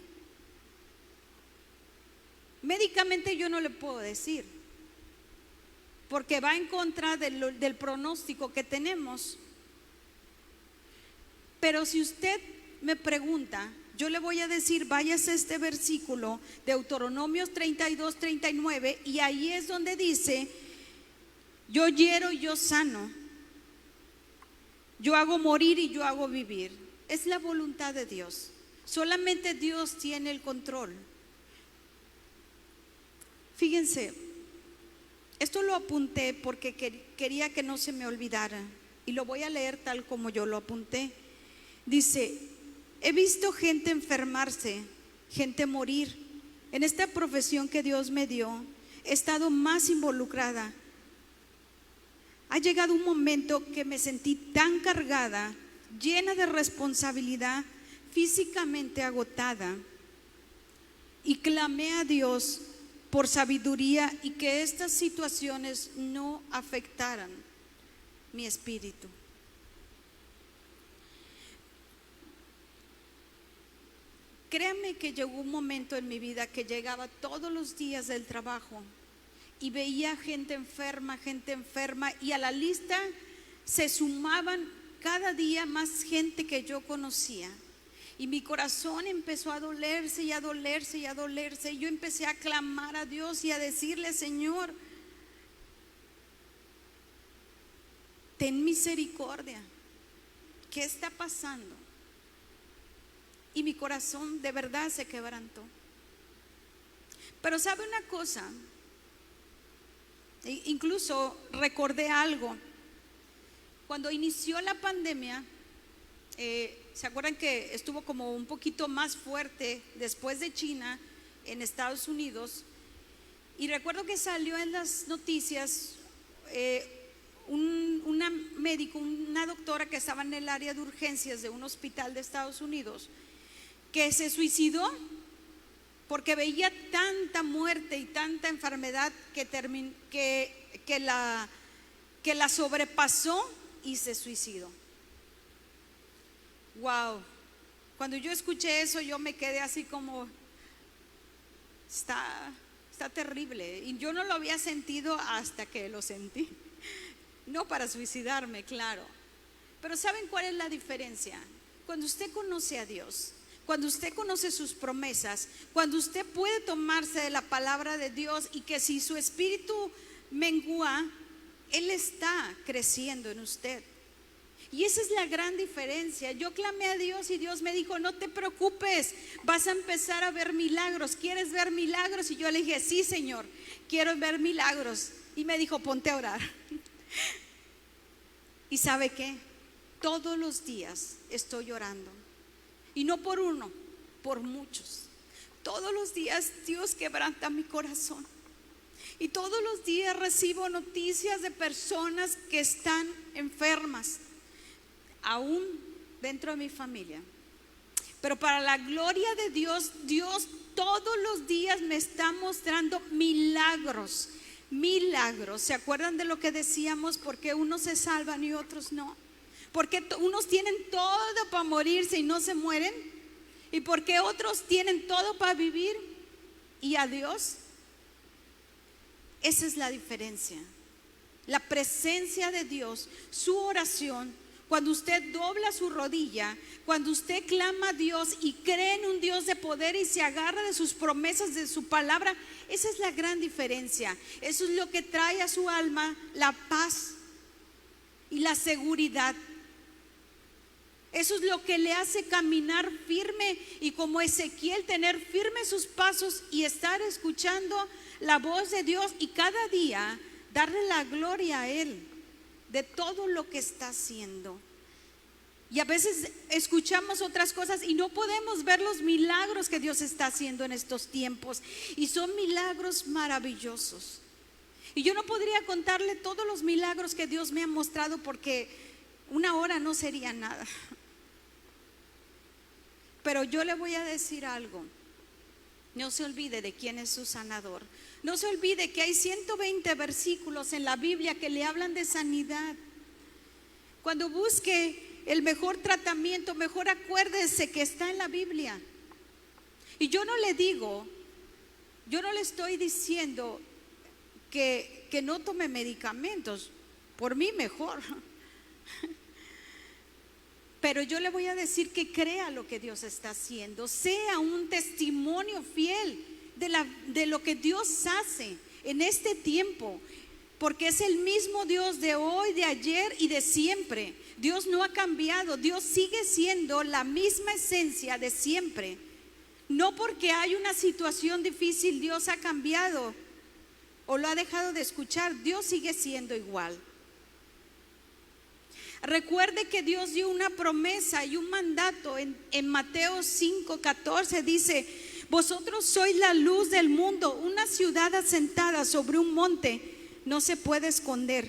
Médicamente yo no le puedo decir, porque va en contra del pronóstico que tenemos. Pero si usted me pregunta, yo le voy a decir, váyase a este versículo de Deuteronomios 32-39, y ahí es donde dice, yo hiero y yo sano, yo hago morir y yo hago vivir. Es la voluntad de Dios. Solamente Dios tiene el control. Fíjense, esto lo apunté porque quería que no se me olvidara, y lo voy a leer tal como yo lo apunté. Dice, he visto gente enfermarse, gente morir. En esta profesión que Dios me dio, he estado más involucrada. Ha llegado un momento que me sentí tan cargada, llena de responsabilidad, físicamente agotada, y clamé a Dios por sabiduría y que estas situaciones no afectaran mi espíritu. Créame que llegó un momento en mi vida que llegaba todos los días del trabajo y veía gente enferma, y a la lista se sumaban cada día más gente que yo conocía. Y mi corazón empezó a dolerse y a dolerse y a dolerse. Y yo empecé a clamar a Dios y a decirle, Señor, ten misericordia. ¿Qué está pasando? Y mi corazón de verdad se quebrantó. Pero ¿sabe una cosa? Incluso recordé algo. Cuando inició la pandemia, ¿Se acuerdan que estuvo como un poquito más fuerte después de China en Estados Unidos? Y recuerdo que salió en las noticias una médico, una doctora que estaba en el área de urgencias de un hospital de Estados Unidos, que se suicidó porque veía tanta muerte y tanta enfermedad que la sobrepasó y se suicidó. Wow, cuando yo escuché eso yo me quedé así como, está terrible, y yo no lo había sentido hasta que lo sentí. No para suicidarme, claro, pero ¿saben cuál es la diferencia? Cuando usted conoce a Dios, cuando usted conoce sus promesas, cuando usted puede tomarse de la palabra de Dios, y que si su espíritu mengua, Él está creciendo en usted. Y esa es la gran diferencia. Yo clamé a Dios y Dios me dijo: no te preocupes, vas a empezar a ver milagros. ¿Quieres ver milagros? Y yo le dije: sí, Señor, quiero ver milagros. Y me dijo: ponte a orar. ¿Y sabe qué? Todos los días estoy orando, y no por uno, por muchos. Todos los días Dios quebranta mi corazón, y todos los días recibo noticias de personas que están enfermas, aún dentro de mi familia. Pero para la gloria de Dios, Dios todos los días me está mostrando milagros. Milagros. ¿Se acuerdan de lo que decíamos? ¿Por qué unos se salvan y otros no? ¿Por qué unos tienen todo para morirse y no se mueren? ¿Y por qué otros tienen todo para vivir y a Dios? Esa es la diferencia. La presencia de Dios, su oración, cuando usted dobla su rodilla, cuando usted clama a Dios y cree en un Dios de poder y se agarra de sus promesas, de su palabra, esa es la gran diferencia. Eso es lo que trae a su alma la paz y la seguridad. Eso es lo que le hace caminar firme, y como Ezequiel, tener firmes sus pasos y estar escuchando la voz de Dios, y cada día darle la gloria a Él de todo lo que está haciendo. Y a veces escuchamos otras cosas y no podemos ver los milagros que Dios está haciendo en estos tiempos, y son milagros maravillosos. Y yo no podría contarle todos los milagros que Dios me ha mostrado, porque una hora no sería nada. Pero yo le voy a decir algo: no se olvide de quién es su sanador. No se olvide que hay 120 versículos en la Biblia que le hablan de sanidad. Cuando busque el mejor tratamiento, mejor acuérdese que está en la Biblia. Y yo no le estoy diciendo que no tome medicamentos, por mí mejor. Pero yo le voy a decir que crea lo que Dios está haciendo, sea un testimonio fiel de lo que Dios hace en este tiempo, porque es el mismo Dios de hoy, de ayer y de siempre. Dios no ha cambiado, Dios sigue siendo la misma esencia de siempre. No porque hay una situación difícil Dios ha cambiado o lo ha dejado de escuchar. Dios sigue siendo igual. Recuerde que Dios dio una promesa y un mandato en Mateo 5:14. Dice: vosotros sois la luz del mundo. Una ciudad asentada sobre un monte no se puede esconder,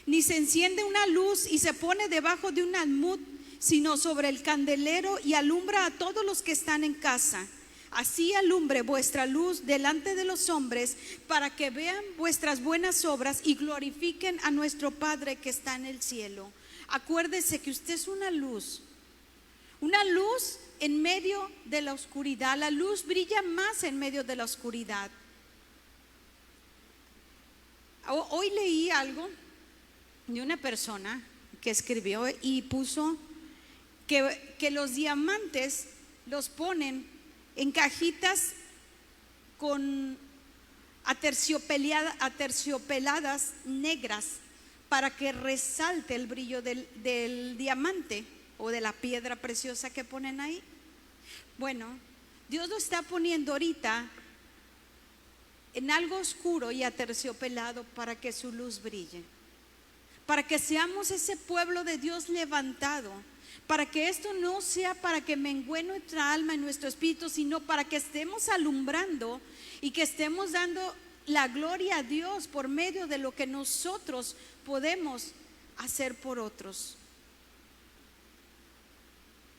ni se enciende una luz y se pone debajo de un almud, sino sobre el candelero, y alumbra a todos los que están en casa. Así alumbre vuestra luz delante de los hombres, para que vean vuestras buenas obras y glorifiquen a nuestro Padre que está en el cielo. Acuérdese que usted es una luz en medio de la oscuridad. La luz brilla más en medio de la oscuridad. Hoy leí algo de una persona que escribió y puso que los diamantes los ponen en cajitas con aterciopeladas negras, para que resalte el brillo del diamante o de la piedra preciosa que ponen ahí. Bueno, Dios lo está poniendo ahorita en algo oscuro y aterciopelado para que su luz brille, para que seamos ese pueblo de Dios levantado, para que esto no sea para que mengue nuestra alma y nuestro espíritu, sino para que estemos alumbrando y que estemos dando la gloria a Dios por medio de lo que nosotros podemos hacer por otros.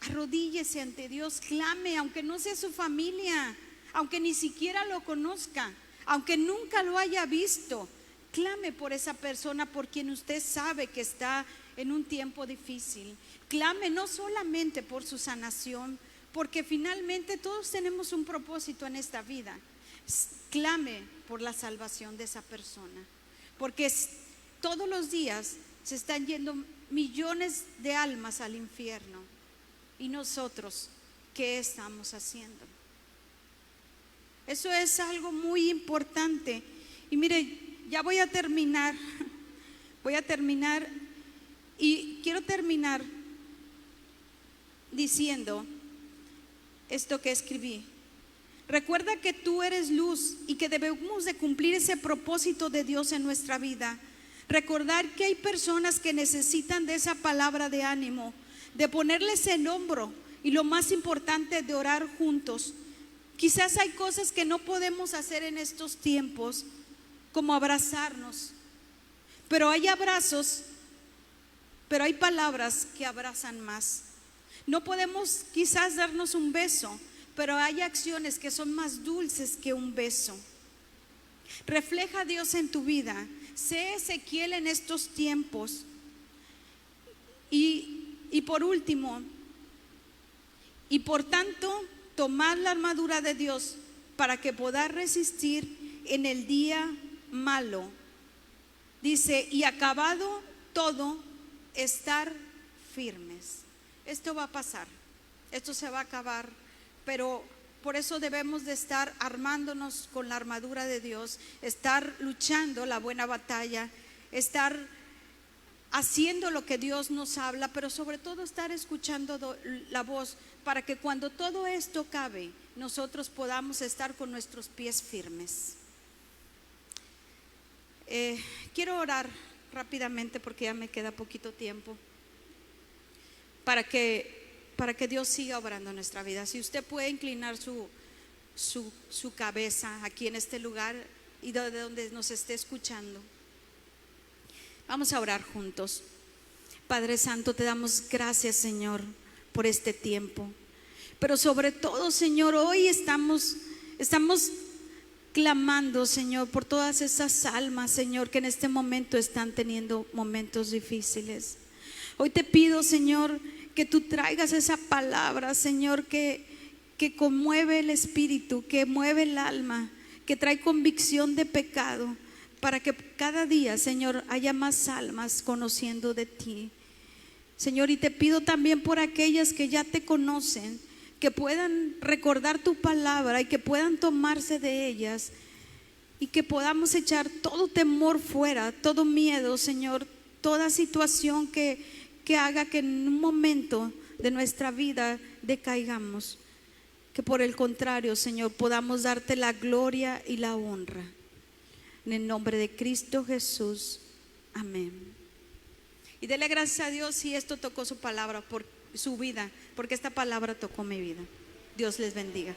Arrodíllese ante Dios, clame, aunque no sea su familia, aunque ni siquiera lo conozca, aunque nunca lo haya visto. Clame por esa persona por quien usted sabe que está en un tiempo difícil. Clame no solamente por su sanación, porque finalmente todos tenemos un propósito en esta vida. Clame por la salvación de esa persona, porque todos los días se están yendo millones de almas al infierno. ¿Y nosotros qué estamos haciendo? Eso es algo muy importante. Y mire, ya voy a terminar y quiero terminar diciendo esto que escribí. Recuerda que tú eres luz y que debemos de cumplir ese propósito de Dios en nuestra vida. Recordar que hay personas que necesitan de esa palabra de ánimo, de ponerles el hombro y lo más importante, de orar juntos. Quizás hay cosas que no podemos hacer en estos tiempos, como abrazarnos, pero hay abrazos, pero hay palabras que abrazan más. No podemos quizás darnos un beso, pero hay acciones que son más dulces que un beso. Refleja a Dios en tu vida. Sé Ezequiel en estos tiempos. Y por último, y por tanto, tomad la armadura de Dios para que podáis resistir en el día malo. Dice, y acabado todo, estar firmes. Esto va a pasar, esto se va a acabar, pero por eso debemos de estar armándonos con la armadura de Dios, estar luchando la buena batalla, estar haciendo lo que Dios nos habla, pero sobre todo estar escuchando la voz, para que cuando todo esto acabe, nosotros podamos estar con nuestros pies firmes. Quiero orar rápidamente porque ya me queda poquito tiempo, para que Dios siga obrando en nuestra vida. Si usted puede inclinar su cabeza aquí en este lugar y de donde nos esté escuchando, vamos a orar juntos. Padre Santo, te damos gracias, Señor, por este tiempo, pero sobre todo, Señor, hoy estamos clamando, Señor, por todas esas almas, Señor, que en este momento están teniendo momentos difíciles. Hoy te pido, Señor, que tú traigas esa palabra, Señor, que conmueve el espíritu, que mueve el alma, que trae convicción de pecado, para que cada día, Señor, haya más almas conociendo de ti, Señor. Y te pido también por aquellas que ya te conocen, que puedan recordar tu palabra y que puedan tomarse de ellas, y que podamos echar todo temor fuera, todo miedo, Señor, toda situación que haga que en un momento de nuestra vida decaigamos, que por el contrario, Señor, podamos darte la gloria y la honra. En el nombre de Cristo Jesús, amén. Y dele gracias a Dios si esto tocó su palabra, por su vida, porque esta palabra tocó mi vida. Dios les bendiga.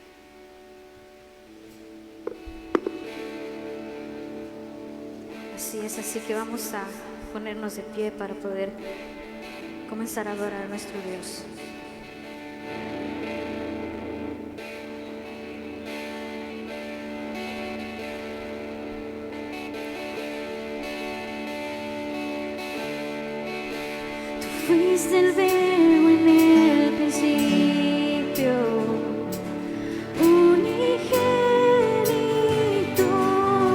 Así es, así que vamos a ponernos de pie para poder comenzar a adorar a nuestro Dios. Tú fuiste el verbo en el principio, unigénito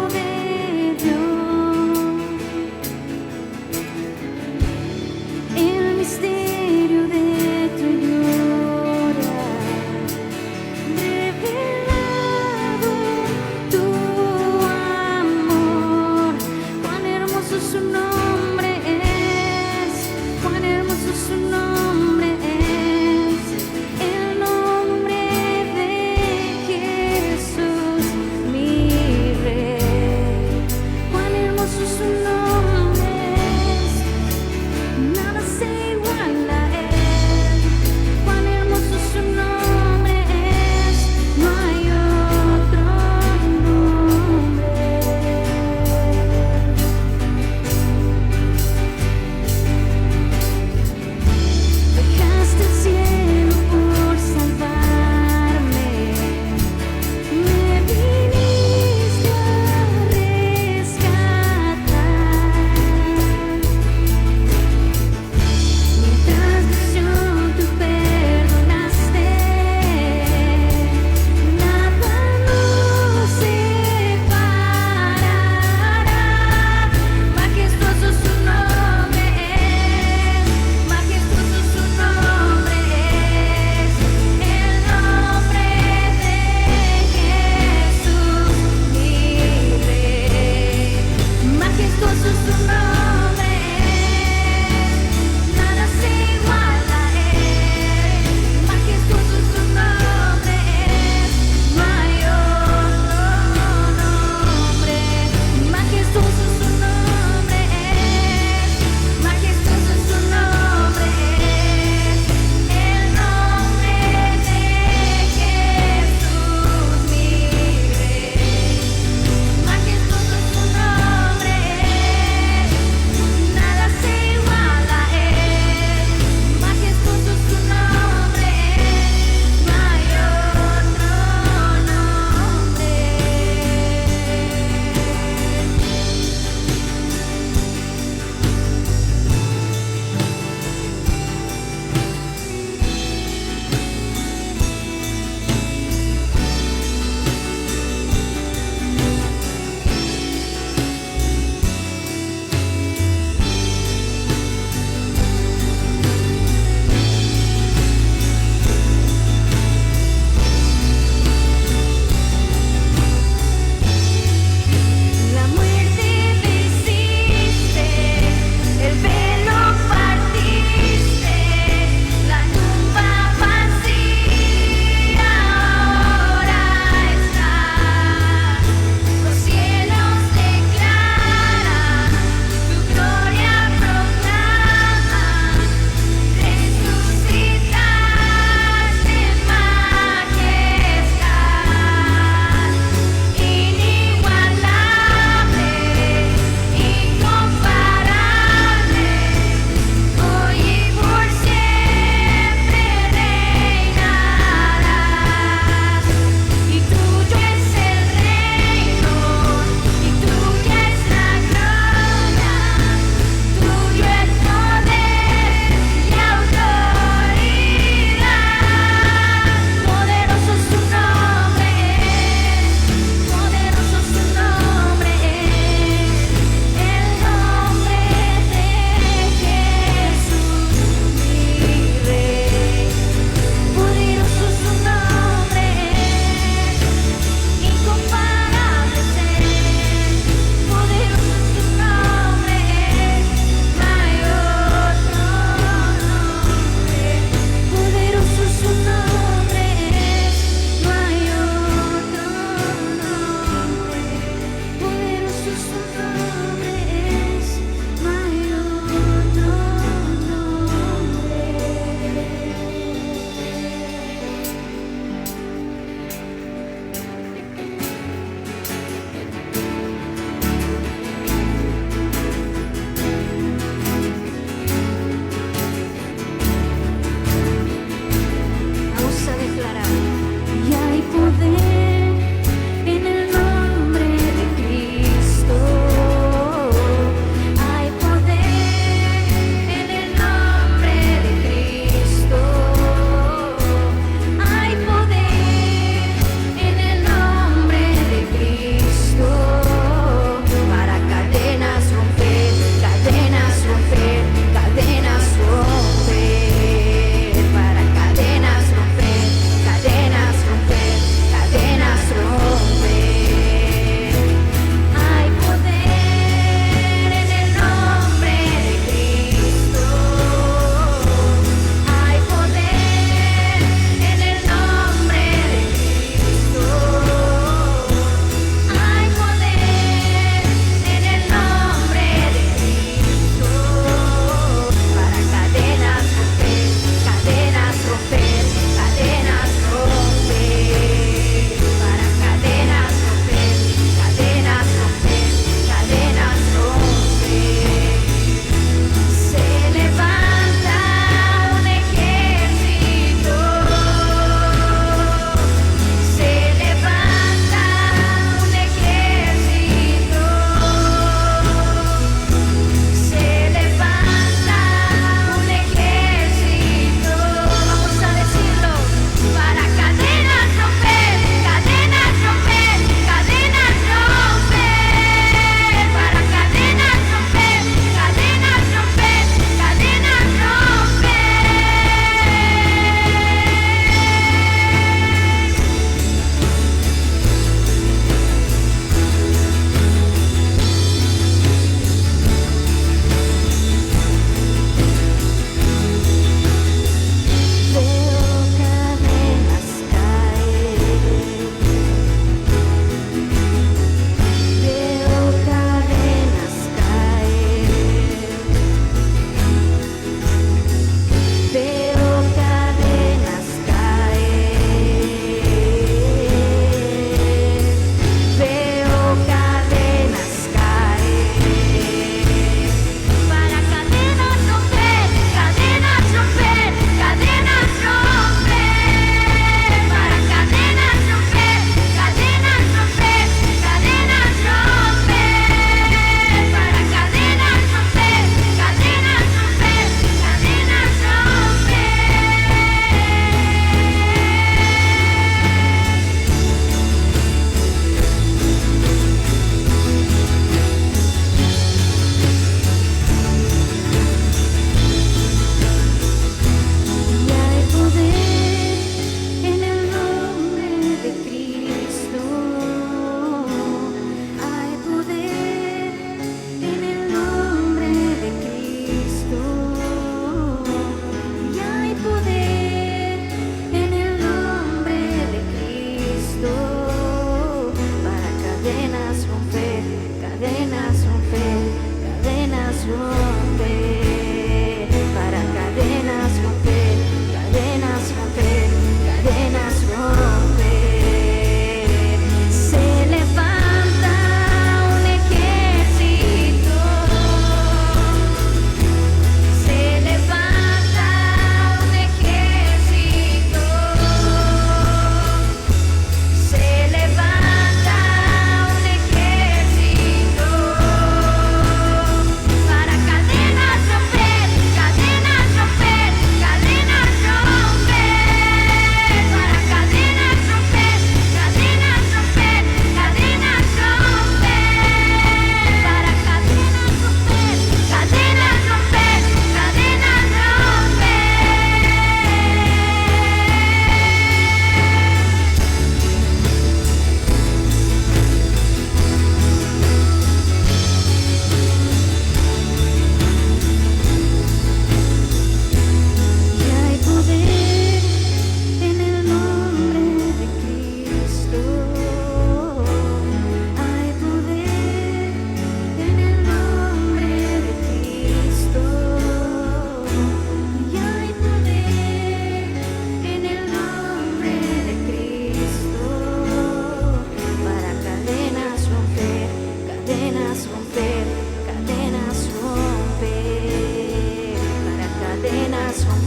de Dios, el misterio de tu gloria, revelado tu amor. Cuán hermoso su nombre es, cuán hermoso su nombre.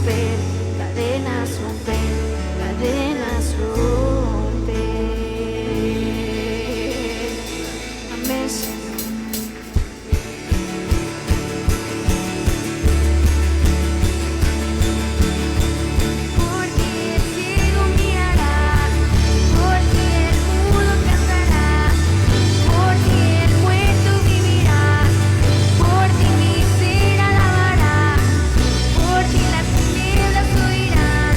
romper, cadenas romper, cadenas romper. Amén, Señor. Porque el ciego mirará, porque el mudo cantará, porque el muerto vivirá, porque mi ser alabará, porque las tinieblas oirán,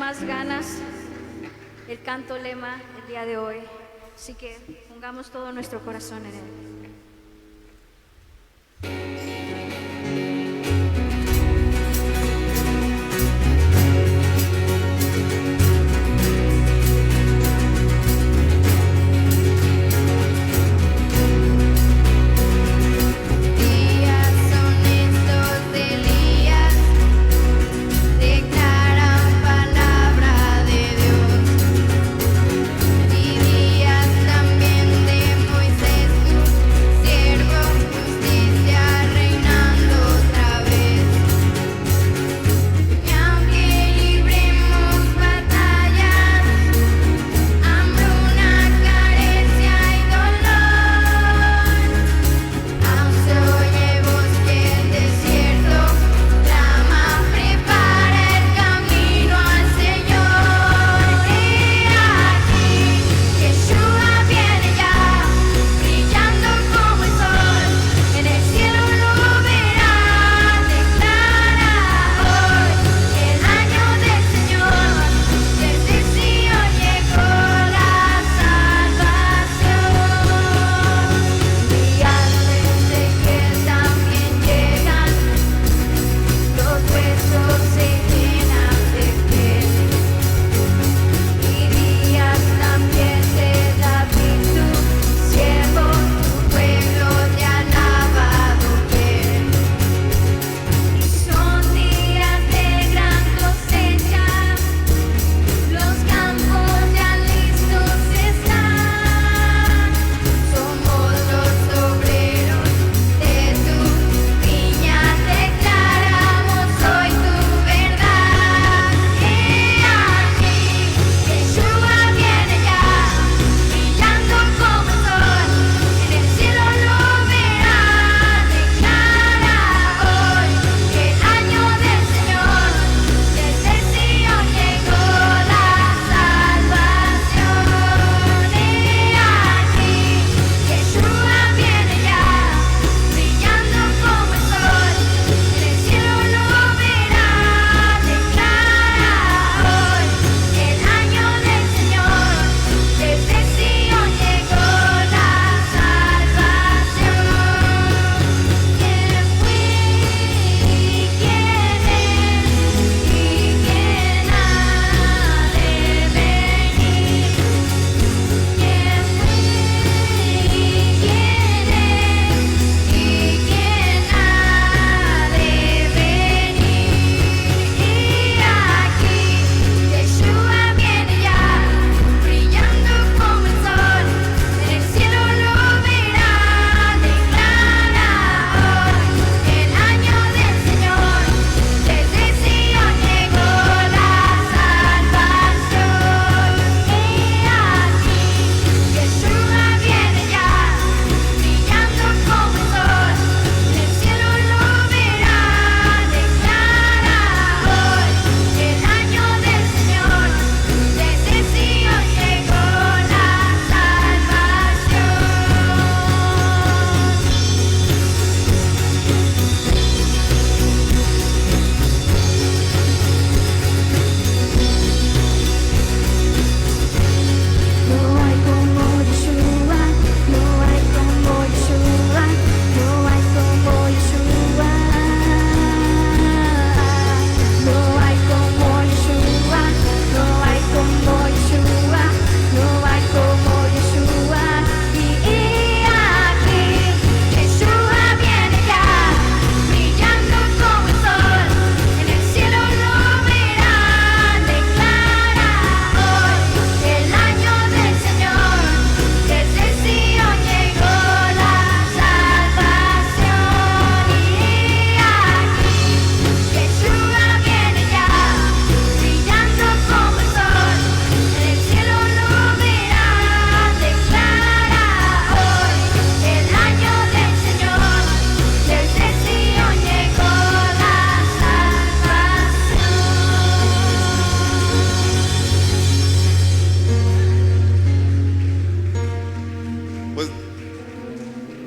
más ganas el canto lema el día de hoy. Así que pongamos todo nuestro corazón en él.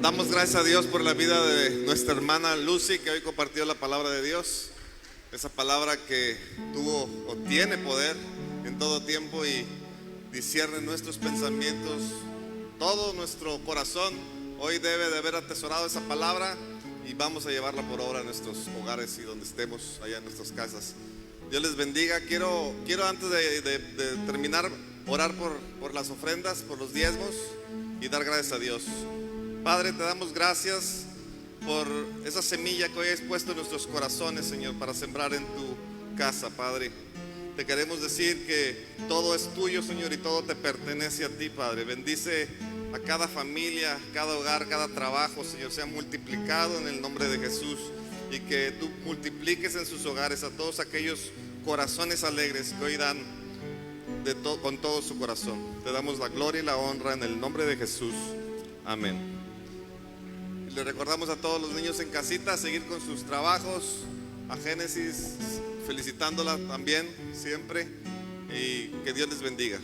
Damos gracias a Dios por la vida de nuestra hermana Lucy, que hoy compartió la palabra de Dios. Esa palabra que tuvo o tiene poder en todo tiempo y discierne nuestros pensamientos, todo nuestro corazón. Hoy debe de haber atesorado esa palabra y vamos a llevarla por obra en nuestros hogares y donde estemos, allá en nuestras casas. Dios les bendiga. Quiero antes de terminar, orar por las ofrendas, por los diezmos y dar gracias a Dios. Padre, te damos gracias por esa semilla que hoy has puesto en nuestros corazones, Señor, para sembrar en tu casa, Padre. Te queremos decir que todo es tuyo, Señor, y todo te pertenece a ti, Padre. Bendice a cada familia, cada hogar, cada trabajo, Señor, sea multiplicado en el nombre de Jesús, y que tú multipliques en sus hogares a todos aquellos corazones alegres que hoy dan con todo su corazón. Te damos la gloria y la honra en el nombre de Jesús. Amén. Y le recordamos a todos los niños en casita a seguir con sus trabajos, a Génesis felicitándola también siempre, y que Dios les bendiga.